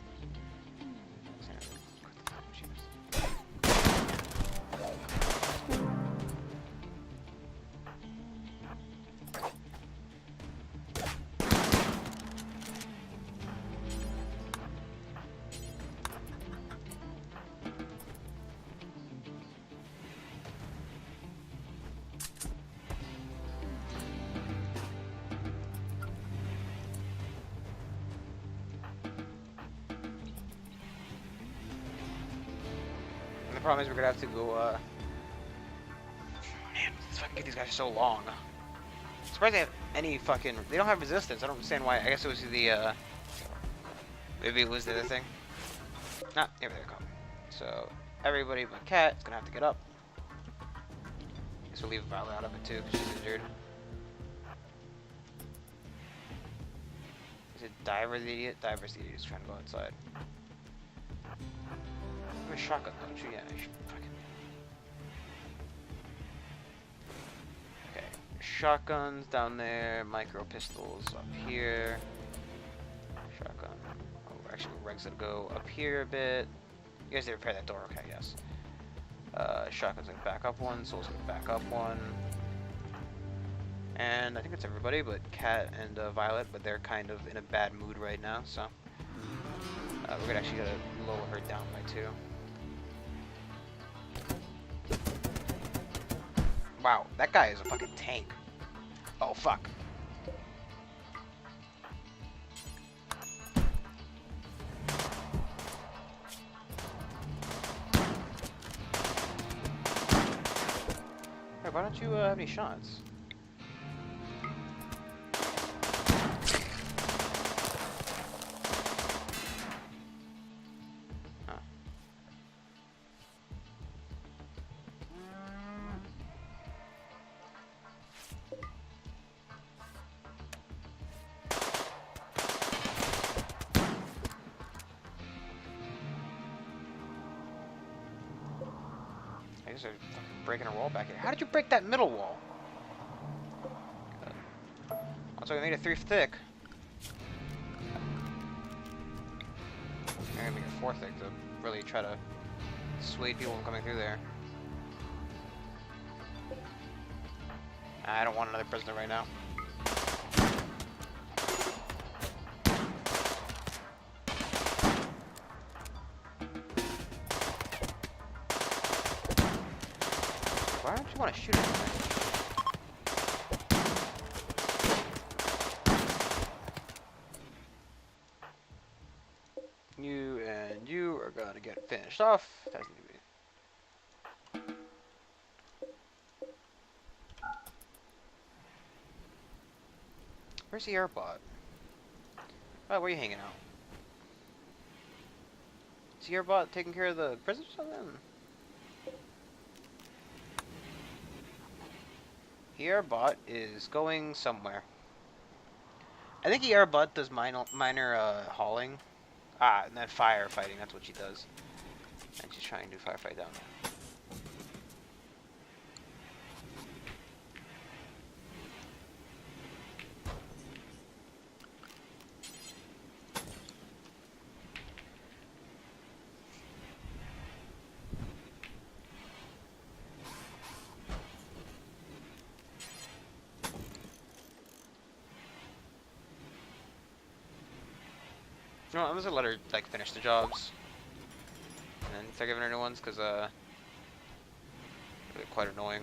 The problem is we're gonna have to go, man, let's fucking get these guys so long. I'm surprised they have any fucking, they don't have resistance. I don't understand why. I guess it was the, maybe it was the other thing. Ah, here they go. So, everybody but Cat is gonna have to get up. Guess we'll leave Violet out of it too, because she's injured. Is it Diver the idiot? Diver's the idiot who's trying to go outside. You have a shotgun, don't you? Yeah, I should fucking. Okay, shotguns down there, micro pistols up here. Shotgun. Oh, actually, Reg's gonna go up here a bit. You guys did repair that door, okay, yes. Shotgun's gonna back up one, Soul's gonna back up one. And I think that's everybody but Cat and Violet, but they're kind of in a bad mood right now, so. We're gonna actually gotta lower her down by 2. Wow, that guy is a fucking tank. Oh, fuck. Hey, why don't you have any shots? I guess they're fucking breaking a wall back here. How did you break that middle wall? Also, we made it 3 thick. I'm gonna make it 4 thick to really try to sway people from coming through there. I don't want another prisoner right now. Why don't you want to shoot at me? You and you are gonna get finished off. That's gonna be. Where's the airbot? Oh, where are you hanging out? Is the airbot taking care of the prisoners or something? The airbot is going somewhere. I think the airbot does minor hauling. Ah, and then firefighting, that's what she does. And she's trying to firefight down there. No, I'm just gonna let her like finish the jobs, and then start giving her new ones, cause they're quite annoying.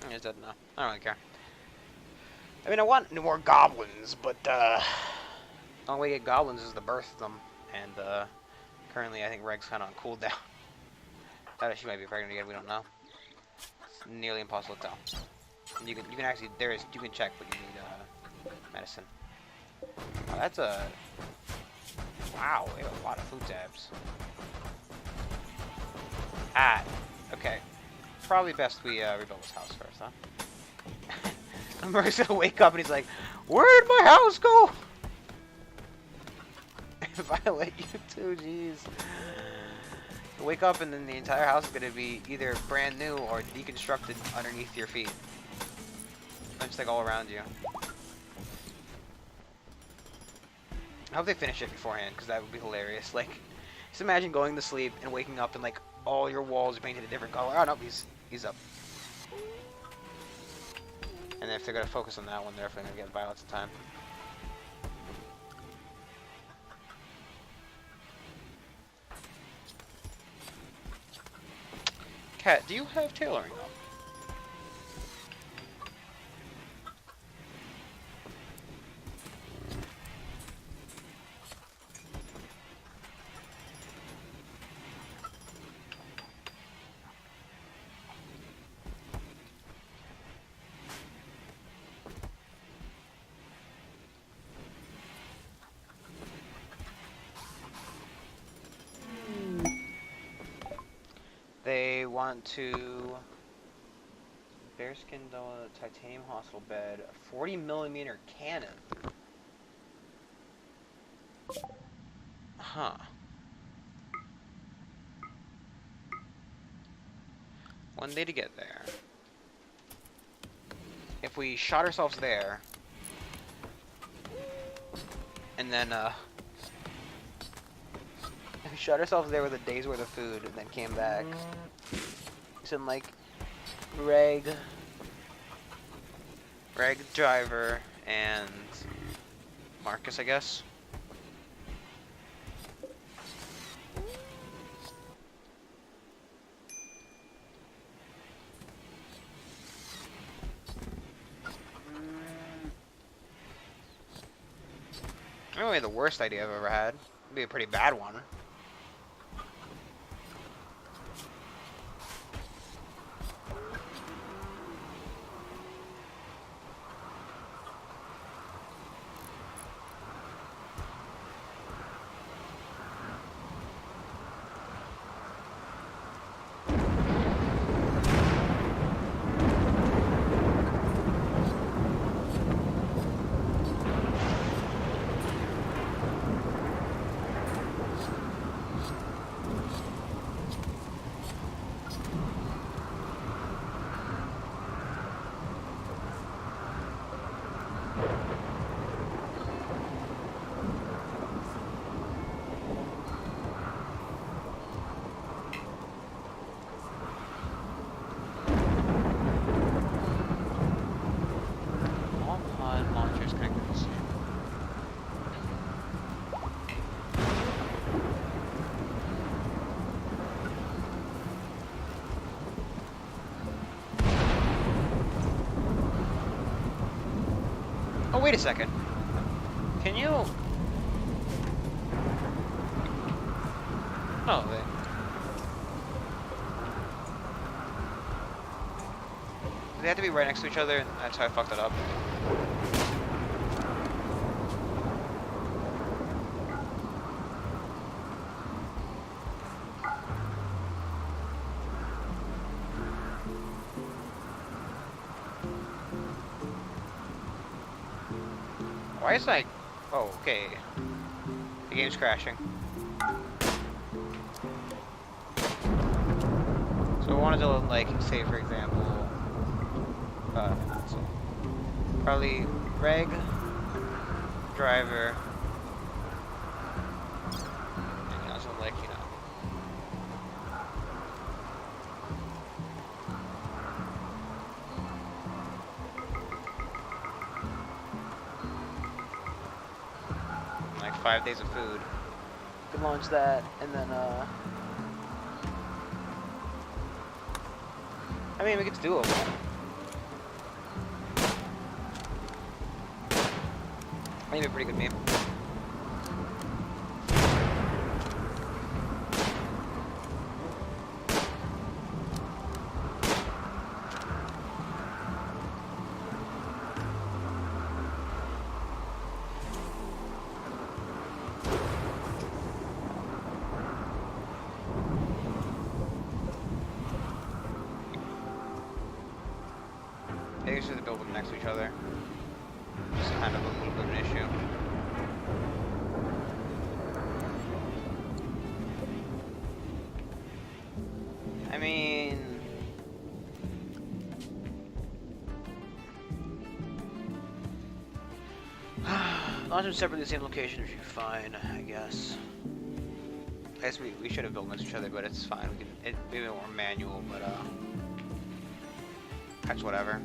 He's dead now. I don't really care. I mean, I want more goblins, but the only way to get goblins is to birth them, and currently I think Reg's kind of on cooldown. She might be pregnant again. We don't know. It's nearly impossible to tell. And you can actually you can check, but you need medicine. Oh, that's a wow. We have a lot of food tabs. Okay. Probably best we rebuild this house first, huh? Murray's gonna wake up and he's like, "Where'd my house go?" If I let you too, jeez. You wake up and then the entire house is gonna be either brand new or deconstructed underneath your feet. Just like all around you. I hope they finish it beforehand, because that would be hilarious. Like, just imagine going to sleep and waking up and like all your walls are painted a different color. Oh no, he's up. And if they're gonna focus on that one, they're definitely gonna get violence in time. Cat, do you have tailoring up? They want to bearskin titanium hospital bed, a 40mm cannon. Huh. One day to get there. If we shot ourselves there, and then we shot ourselves there with a day's worth of food and then came back. Some like Reg Driver and Marcus, I guess. Anyway, the worst idea I've ever had. It'd be a pretty bad one. Oh, wait a second. Can you... Oh, they have to be right next to each other, and that's how I fucked it up. Why is like... Oh, okay. The game's crashing. So So we wanted to, like, say for example, so probably reg, driver, and also like, you know. Like 5 days of food. We could launch that, and then, I mean, it's doable. Maybe a pretty good meme. They usually build them next to each other. Just kind of a little bit of an issue. I mean, launch them separately, the same location would be fine, I guess. I guess we should have built next to each other, but it's fine. We can, it maybe more manual, but that's whatever.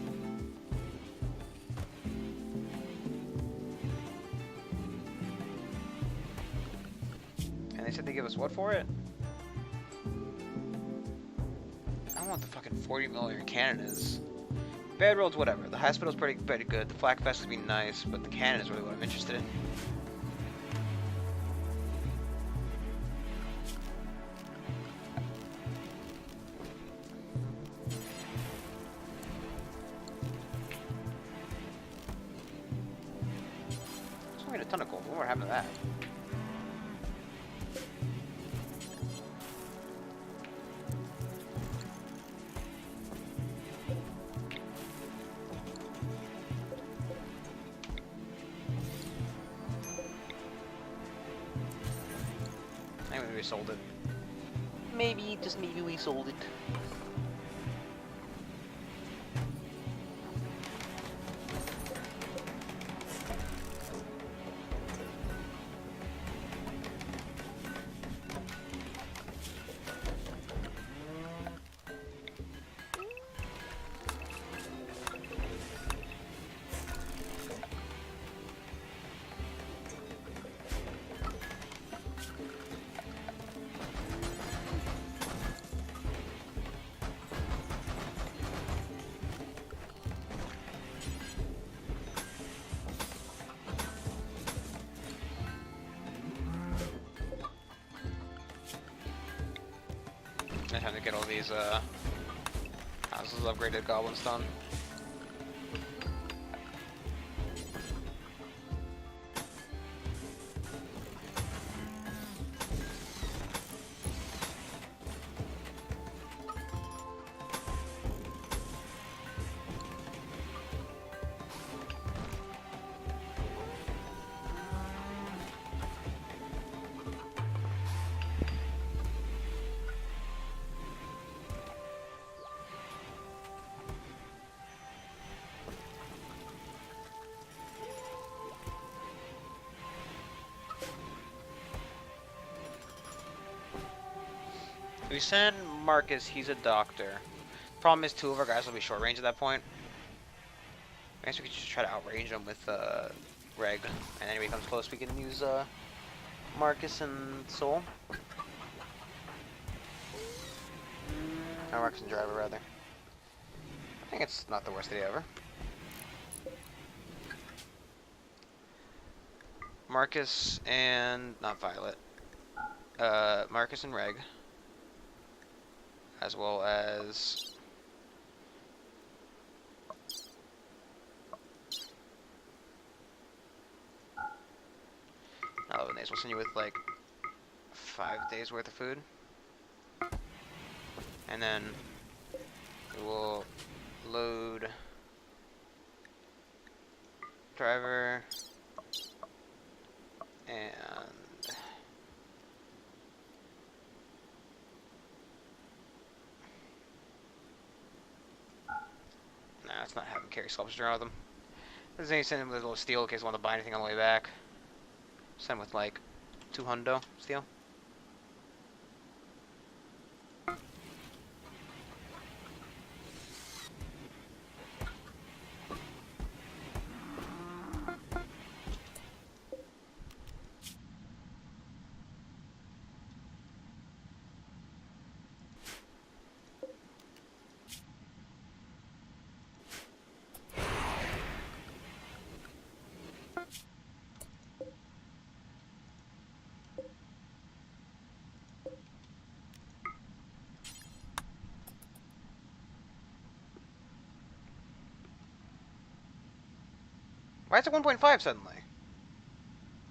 And they said they give us what for it? I don't know what the fucking 40mm cannon is. Bad roads, whatever. The hospital's pretty good. The flak vest would be nice, but the cannon is really what I'm interested in. So we made a ton of gold. What happened to that? Maybe we sold it. Maybe, just maybe we sold it. I have to get all these houses upgraded, Gobbinz done. We send Marcus, he's a doctor. Problem is 2 of our guys will be short range at that point. I guess we could just try to outrange them with Reg. And then when he comes close we can use Marcus and Soul. Or Marcus and Driver rather. I think it's not the worst idea ever. Marcus and not Violet. Marcus and Reg. As well as not 11 days. We'll send you with like 5 days worth of food, and then we will load driver and not have them carry sculptures around with them. There's any send them with a little steel in case I want to buy anything on the way back. Send with like 200 steel. Why is it 1.5 suddenly?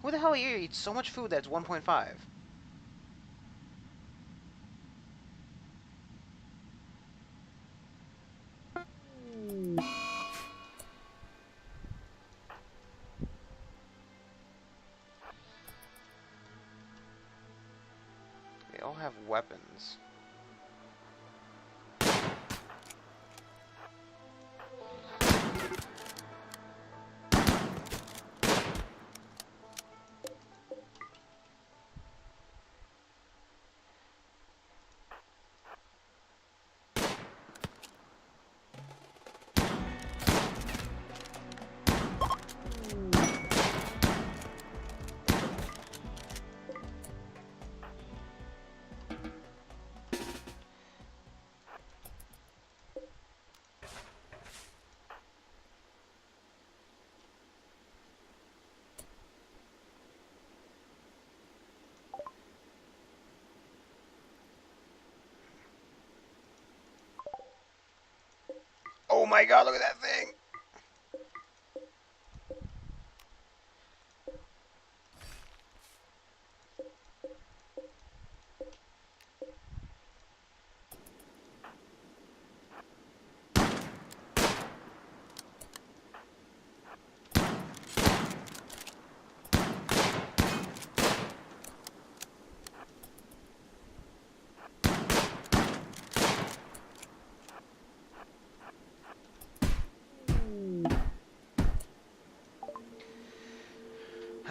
Who the hell are you eats so much food that's 1.5? They all have weapons. Oh my god, look at that thing!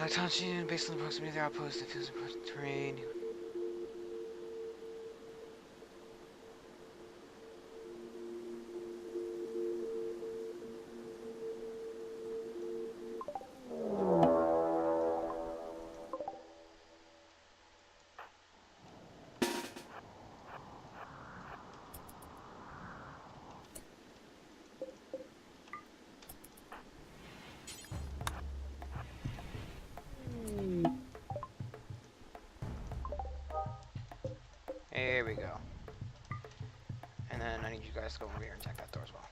Taunting based on the proximity of their outpost, it feels across the terrain. There we go. And then I need you guys to go over here and check that door as well.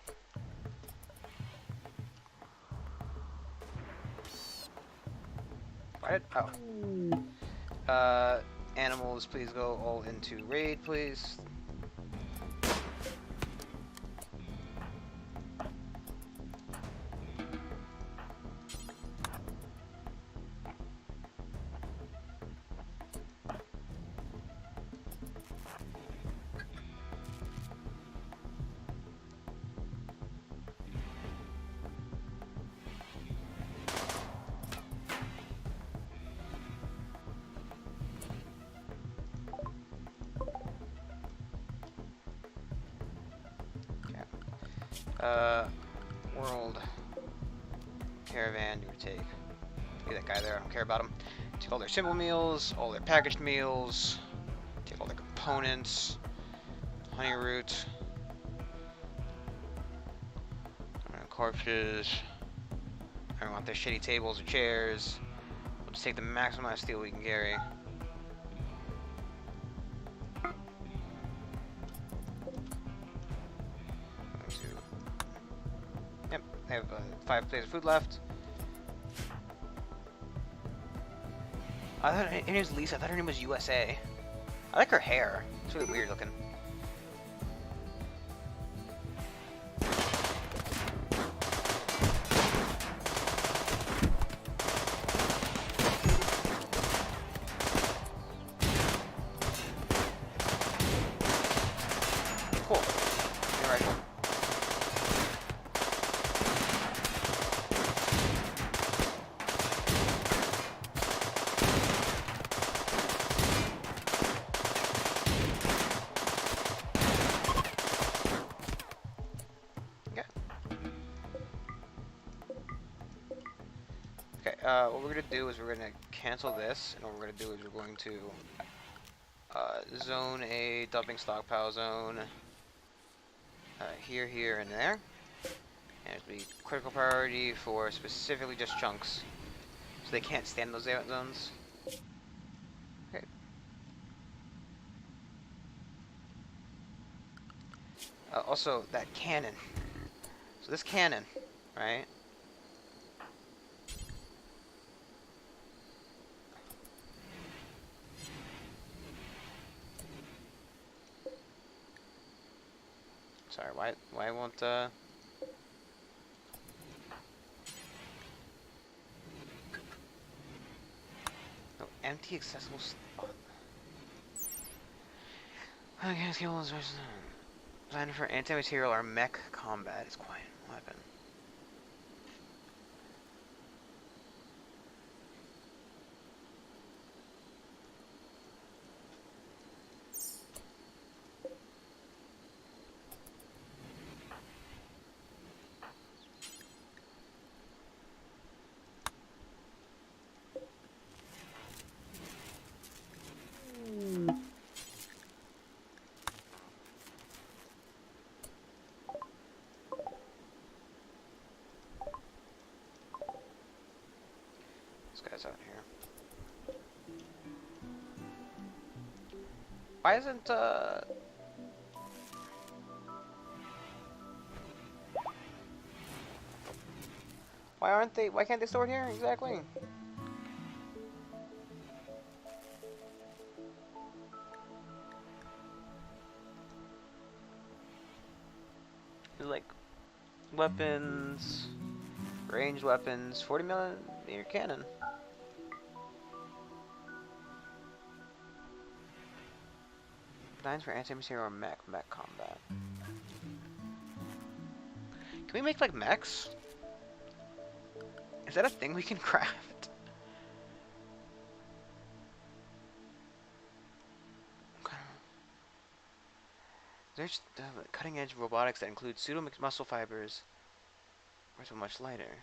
What? Oh. Animals, please go all into raid, please. World caravan, you take. Get that guy there, I don't care about him. Take all their simple meals, all their packaged meals, take all their components, honey root, corpses. I don't want their shitty tables or chairs. We'll just take the maximum amount of steel we can carry. I have 5 plates of food left. I thought her name was Lisa. I thought her name was USA. I like her hair. It's really weird looking. Cool. New rifle. what we're gonna do is we're gonna cancel this, and what we're gonna do is we're going to zone a dumping stockpile zone here, here, and there. And it'll be critical priority for specifically just chunks, so they can't stand those zones. Okay. Also, that cannon. So this cannon, right? Sorry, why won't no, empty accessible spot. Okay, skills designed for anti-material or mech combat is quite a weapon. Guys out here. Why isn't why can't they store it here exactly? It's like weapons, ranged weapons, 40mm cannon. Designs for anti-material or mech combat. Can we make like mechs? Is that a thing we can craft? Okay. There's cutting-edge robotics that include pseudo-muscle fibers, or so much lighter.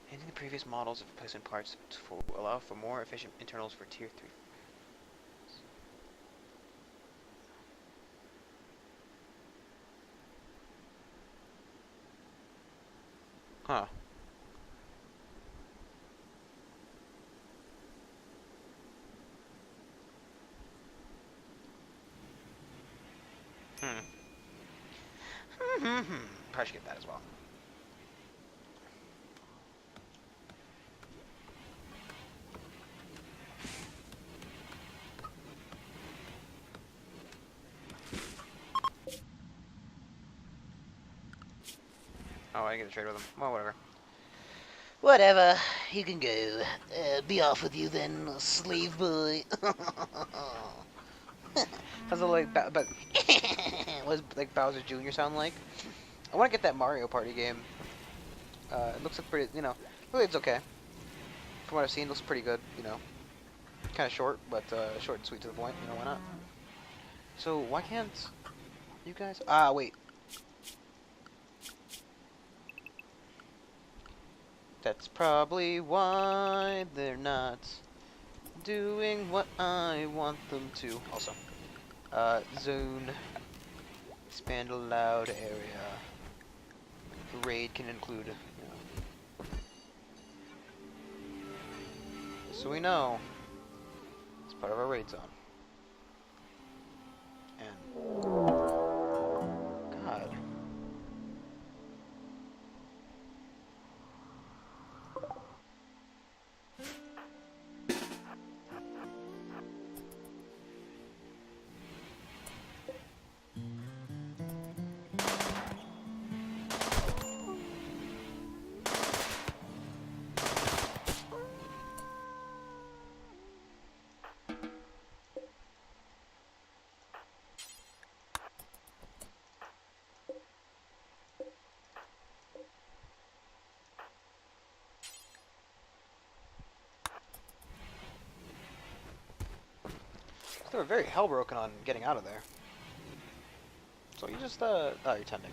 Changing the previous models of replacement parts to allow for more efficient internals for Tier 3. Huh. Probably should get that as well. Oh, I get to trade with him. Well, whatever. Whatever, you can go. Be off with you then, slave boy. How's it like, what does like Bowser Jr. sound like? I want to get that Mario Party game. It looks like pretty, you know, really it's okay. From what I've seen, it looks pretty good, you know. Kind of short, but short and sweet to the point, you know, why not? So, why can't you guys... Ah, wait. That's probably why they're not doing what I want them to. Also, zone, expand allowed area. The raid can include, you know. So we know it's part of our raid zone. And God. They were very hell-broken on getting out of there. So you just, oh, you're tending.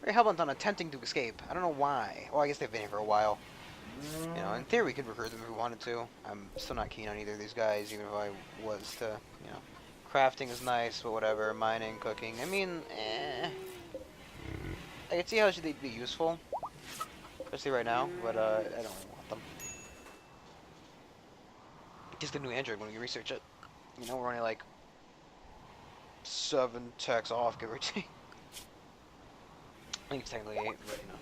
Very hell-bent on attempting to escape. I don't know why. Well, I guess they've been here for a while. You know, in theory we could recruit them if we wanted to. I'm still not keen on either of these guys, even if I was to, you know. Crafting is nice, but whatever. Mining, cooking, I mean, I can see how they'd be useful. Especially right now, but I don't really want them. Just the new Android when we research it. You know, we're only like 7 techs off, give or take. I think it's technically 8, but you know.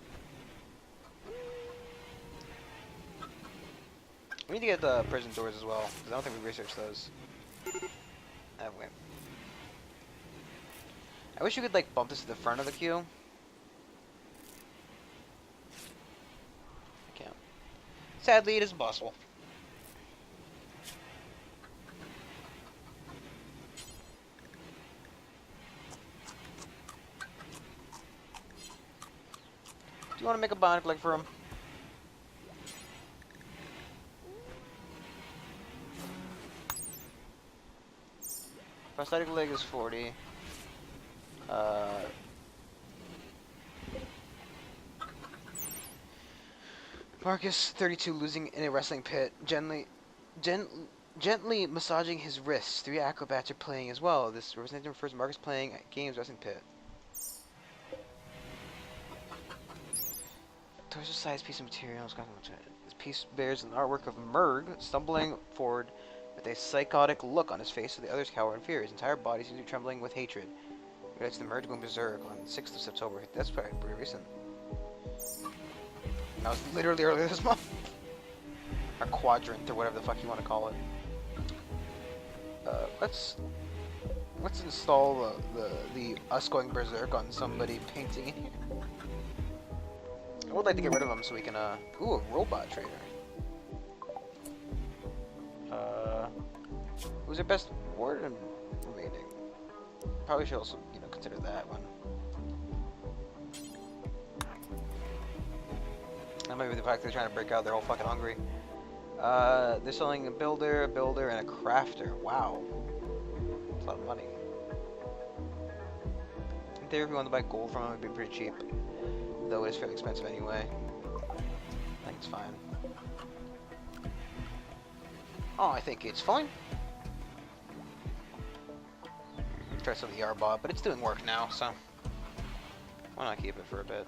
We need to get the prison doors as well, because I don't think we researched those. Have we? I wish you could like bump this to the front of the queue. I can't. Sadly, it is impossible. Do you want to make a bionic leg for him? Prosthetic leg is 40. Marcus, 32, losing in a wrestling pit. Gently massaging his wrists. 3 acrobats are playing as well. This representative refers to Marcus playing at games wrestling pit. Torso-sized piece of material. This piece bears an artwork of Merg stumbling forward with a psychotic look on his face, so the others cower in fear. His entire body seems to be trembling with hatred. It relates to the Merge going berserk on the 6th of September. That's probably pretty recent. That was literally earlier this month. Or quadrant, or whatever the fuck you want to call it. Let's install the us going berserk on somebody painting in here. I would like to get rid of them so we can ooh, a robot trader. Who's our best warden remaining? Probably should also, you know, consider that one. That might be the fact they're trying to break out. They're all fucking hungry. They're selling a builder, and a crafter. Wow. That's a lot of money. In theory, if you want to buy gold from them, it'd be pretty cheap. Though it is fairly expensive anyway. I think it's fine. Oh, I think it's fine. Try some of the R-bot, but it's doing work now, so why not keep it for a bit?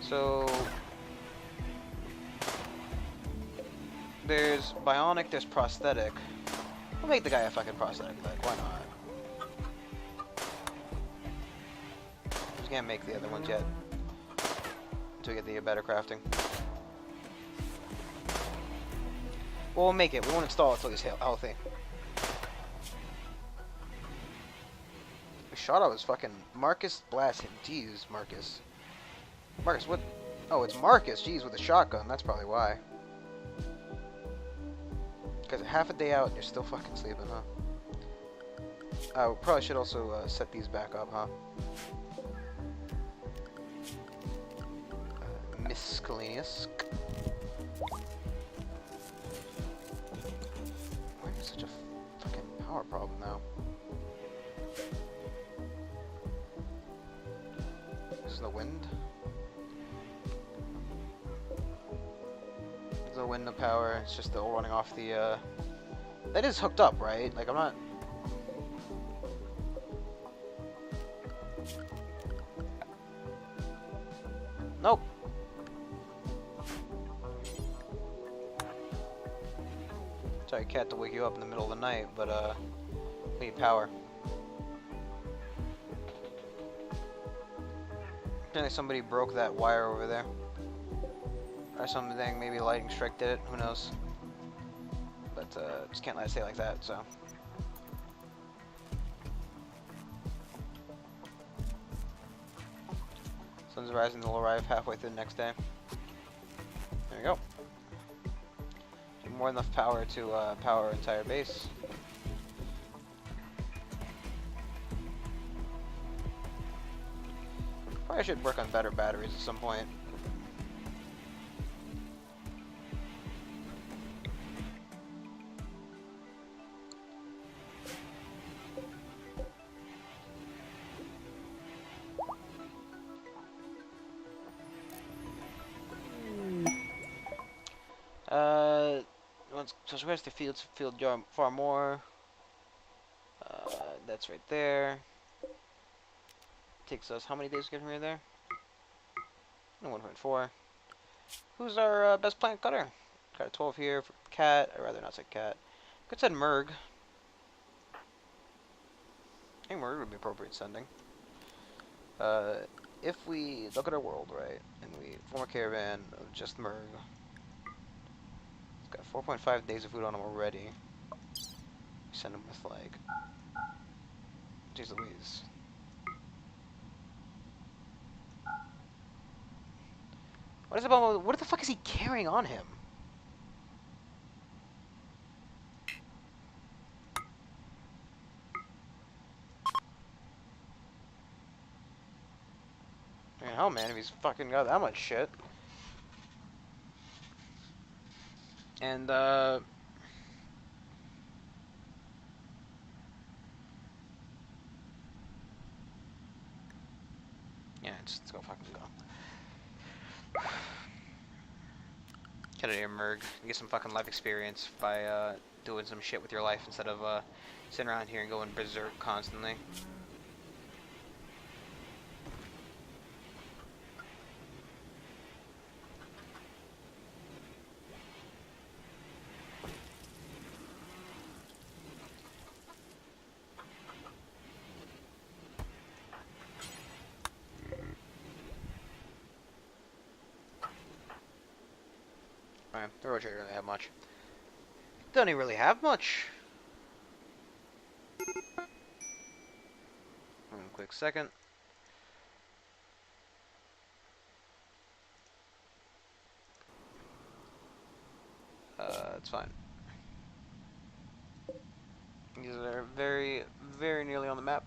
So there's bionic, there's prosthetic. We'll make the guy a fucking prosthetic leg, why not? Just can't make the other ones yet. Until we get the better crafting. Well, we'll make it. We won't install it until he's healthy. The shot out was fucking Marcus blast him. Jeez, Marcus. Marcus, what? Oh, it's Marcus. Jeez, with a shotgun. That's probably why. Because half a day out and you're still fucking sleeping, huh? Probably should also set these back up, huh? Miscellaneous. Why is such a fucking power problem now? This is the wind. There's no wind, no power. It's just all running off the. That is hooked up, right? Like I'm not. Nope. Sorry, cat, to wake you up in the middle of the night, but we need power. Apparently somebody broke that wire over there. Or something, maybe a lightning strike did it, who knows. But just can't let it stay like that, so. Sun's rising, they'll arrive halfway through the next day. There we go. More than enough power to power our entire base. Probably should work on better batteries at some point. So where's the field far more? That's right there. Takes us how many days to get from here to there? No, 1.4. Who's our best plant cutter? Got a 12 here for cat. I'd rather not say cat. Could send Merg. I think Merg would be appropriate sending. If we look at our world, right, and we form a caravan of just Merg. It's got 4.5 days of food on him already. Send him with, like... Jeez Louise. What the fuck is he carrying on him? I mean, hell, man, if he's fucking got that much shit. And, yeah, just go fucking go. Get out of here, Merg. Get some fucking life experience by, doing some shit with your life instead of, sitting around here and going berserk constantly. Alright, the road trader doesn't have much. Don't even really have much. One quick second. It's fine. These are very, very nearly on the map.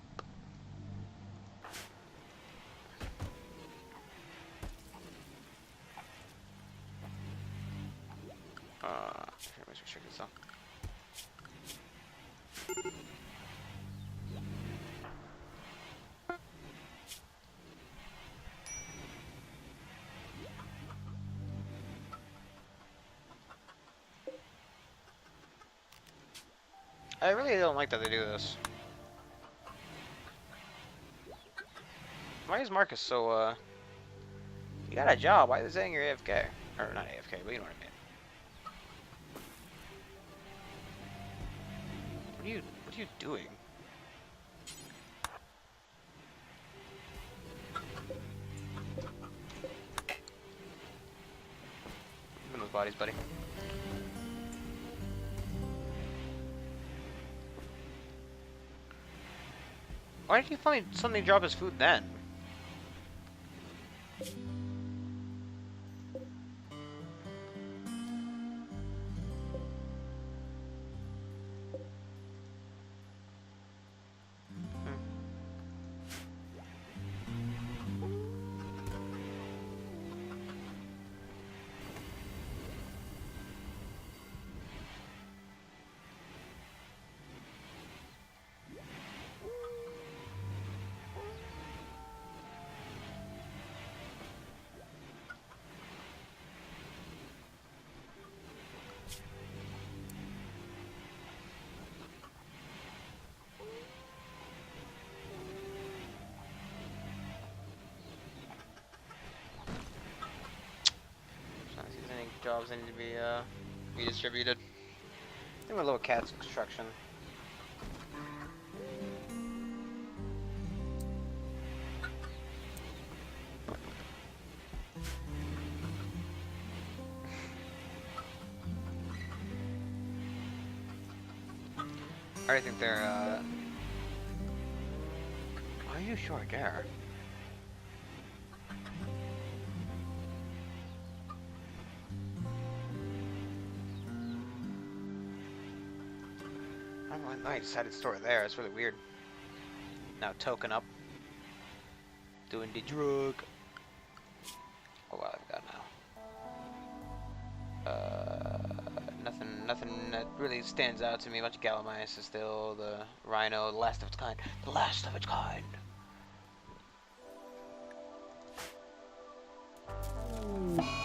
Here, let's check this out. I really don't like that they do this. Why is Marcus so, you got a job, why are they saying you're AFK? Or not AFK, but you know what I mean. What are you doing? Give me those bodies, buddy. Why did you suddenly drop his food then? Jobs that need to be distributed. I think my little cat's construction. I already think they're why are you short there? I decided to store it there. It's really weird. Now token up. Doing the drug. Oh wow, I've got now. Nothing that really stands out to me. A bunch of Gallimice is still the Rhino, the last of its kind. The last of its kind.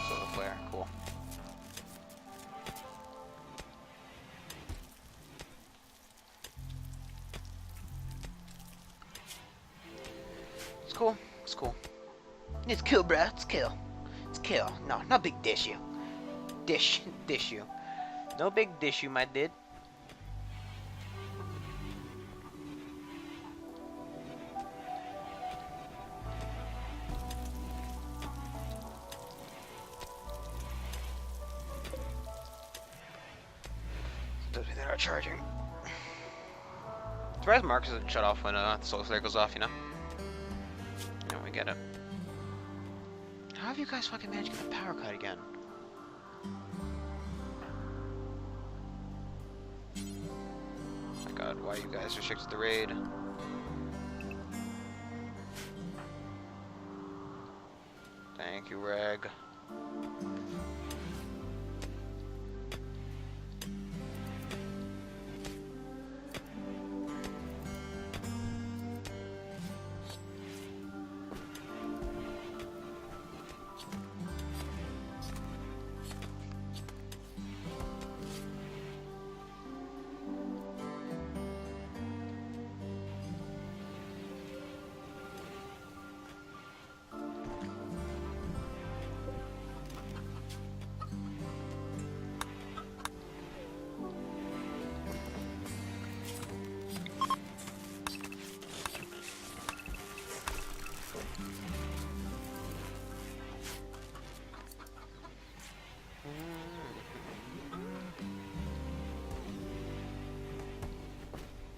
Solar flare, cool. It's cool. It's cool. It's cool, bro. It's cool. It's cool. No, not big dish you. Dish you. No big dish you, my dude. Those that are charging. Surprised Marcus doesn't shut off when the solar flare goes off, you know? Yeah, we get it. How have you guys fucking managed to get the power cut again? Oh my god, why are you guys restricted the raid? Thank you, Reg.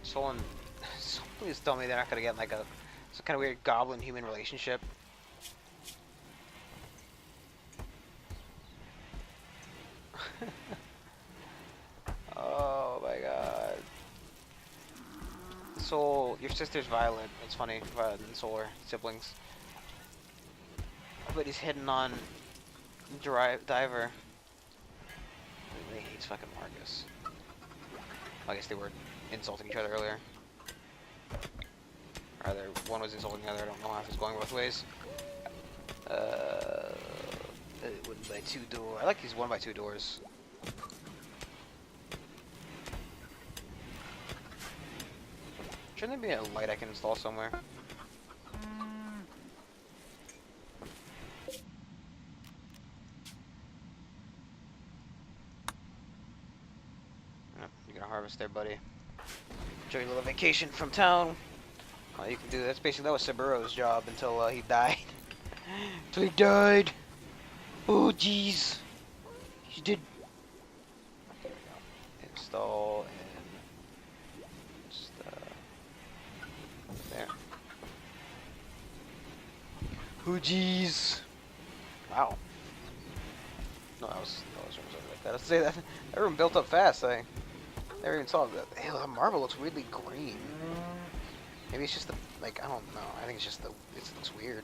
Someone please tell me they're not gonna get like some kind of weird goblin-human relationship. Oh my god. Soul, your sister's Violet. It's funny, Violet and Soul are siblings. But he's hitting on Diver. He really hates fucking Marcus. I guess they were insulting each other earlier. Or either one was insulting the other, I don't know if it's going both ways. One by two door. I like these 1x2 doors. Shouldn't there be a light I can install somewhere? Yep, you're gonna harvest there, buddy. Enjoy your little vacation from town. Well, you can do that. That was Saburo's job until he died. Until he died. Oh jeez. He did. There we go. Install and just there. Oh jeez. Wow. No, that was something like that. Let's say that room built up fast. I never even saw that. Ew, that marble looks really green. Maybe it's just the, like, I don't know. I think it's just it looks weird.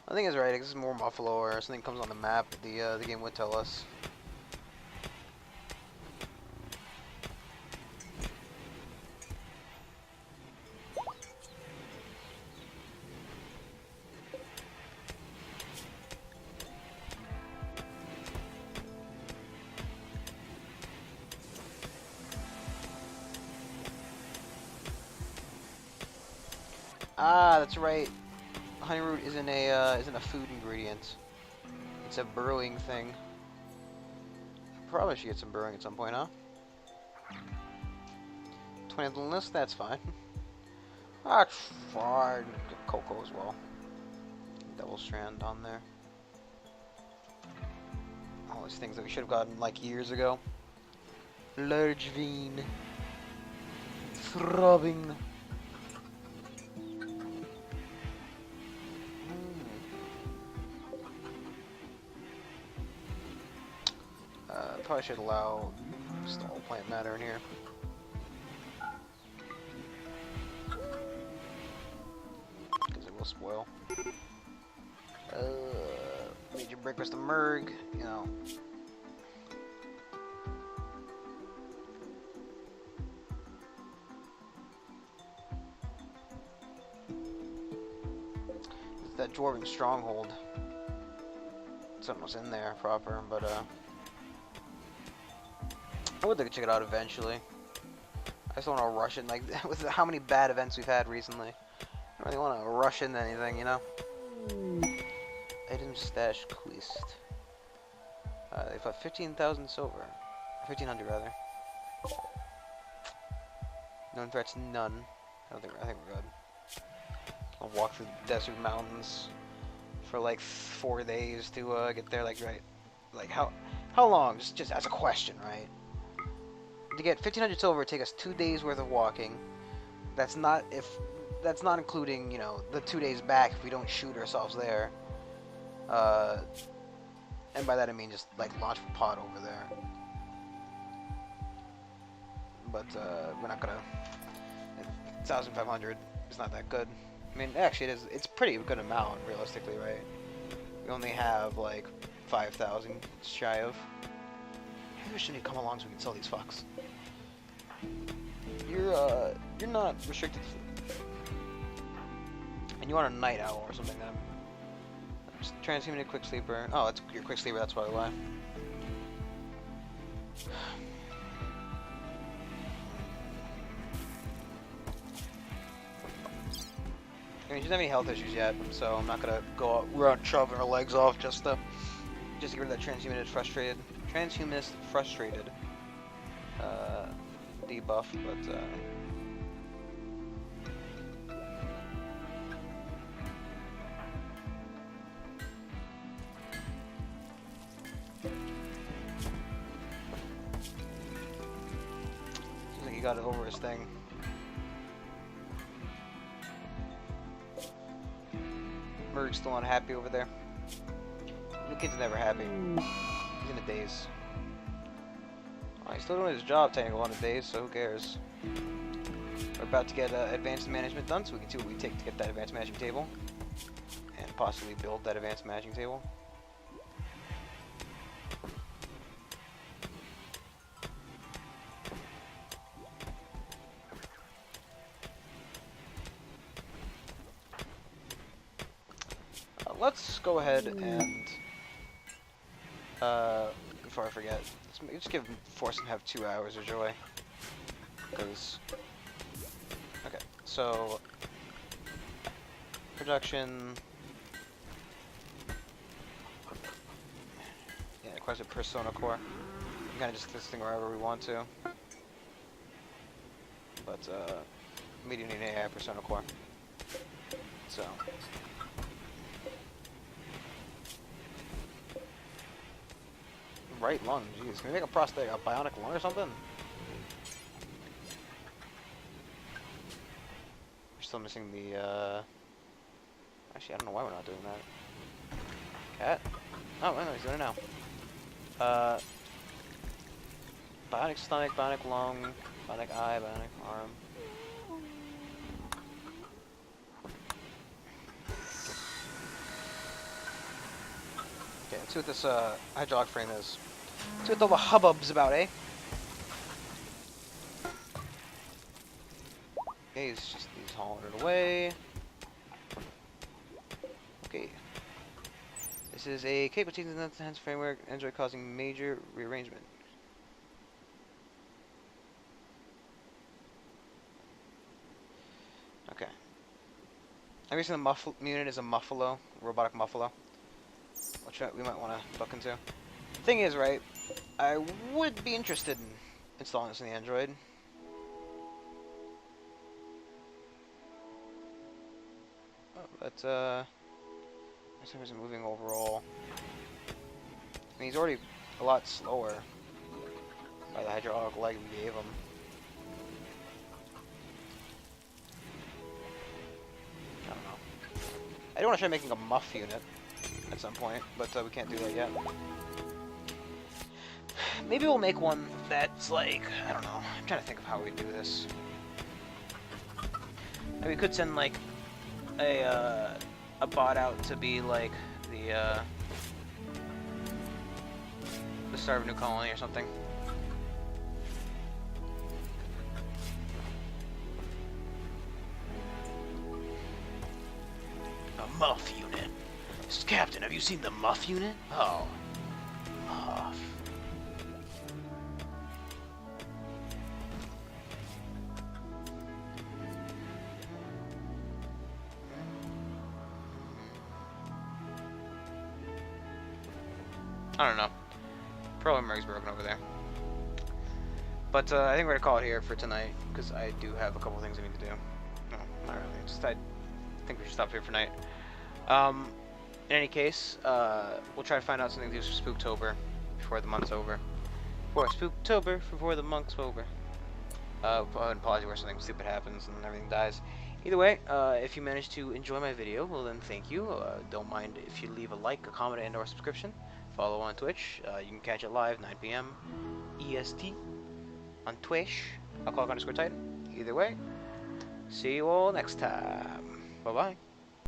I think it's right. This is more Buffalo or something comes on the map. The game would tell us. Ah, that's right. Honeyroot isn't a food ingredient. It's a brewing thing. Probably should get some brewing at some point, huh? 20 on the list, that's fine. That's fine. Get cocoa as well. Double strand on there. All these things that we should have gotten like years ago. Large vein. throbbing. Probably should allow stall plant matter in here. Because it will spoil. Major breakfast of Merg, you know. It's that dwarven stronghold. Something was in there proper, but I would like to check it out eventually. I just don't want to rush it, like, with how many bad events we've had recently. I don't really want to rush into anything, you know? Item stash quest. They've got 15,000 silver. 1,500 rather. Known threats, none. I think we're good. I'll walk through the desert mountains for like 4 days to get there, like, right? Like, how long? Just as a question, right? To get 1,500 silver, take us 2 days worth of walking. That's not including, you know, the 2 days back if we don't shoot ourselves there. And by that I mean just like launch a pod over there. But we're not gonna. 1,500 is not that good. I mean, actually, it is. It's pretty good amount realistically, right? We only have like 5,000 shy of. Maybe we should come along so we can sell these fucks. You're not restricted, and you want a night owl or something then. Just transhuman quick sleeper. Oh, that's your quick sleeper. That's probably why. I mean, she doesn't have any health issues yet, so I'm not gonna go out, we're out shoving her legs off just to get rid of that transhumanist frustrated debuff, but seems like he got it over his thing. Merg's still unhappy over there. The kid's never happy. He's in a daze. Oh, he's still doing his job technically on a daze, so who cares? We're about to get advanced management done, so we can see what we take to get that advanced management table. And possibly build that advanced managing table. Let's go ahead and, before I forget, let's force him to have 2 hours of joy. Because, okay, so, production, yeah, it requires a persona core. We can kind of just get this thing wherever we want to. But, we do need an AI persona core. So. Right lung, jeez. Can we make a bionic lung or something? We're still missing the, actually, I don't know why we're not doing that. Cat? Oh, no, he's doing it now. Bionic stomach, bionic lung, bionic eye, bionic arm. Okay, let's see what this, hydraulic frame is. See what all the hubbub's about, eh? Okay, he's hauling it away. Okay. This is a capability enhanced framework, Android causing major rearrangement. Okay. I'm guessing the unit is a muffalo, robotic muffalo. Which we might want to look into. Thing is, right, I would be interested in installing this in the Android. But, for some reason moving overall. I mean, he's already a lot slower by the hydraulic leg we gave him. do want to try making a muff unit at some point, but we can't do that yet. Maybe we'll make one that's like, I don't know. I'm trying to think of how we do this. And we could send like a bot out to be like the start of a new colony or something. A muff unit. Captain, have you seen the muff unit? Oh, muff. I don't know. Probably Merg's broken over there. But I think we're gonna call it here for tonight because I do have a couple things I need to do. No, not really. Just I think we should stop here for night. In any case, we'll try to find out something to do for Spooktober before the month's over. For Spooktober, before the month's over. I'll go ahead and pause where something stupid happens and everything dies. Either way, if you managed to enjoy my video, well then thank you. Don't mind if you leave a like, a comment, and/or subscription. Follow on Twitch. You can catch it live 9 p.m. EST on Twitch. I'll call _Titan. Either way, see you all next time. Bye bye.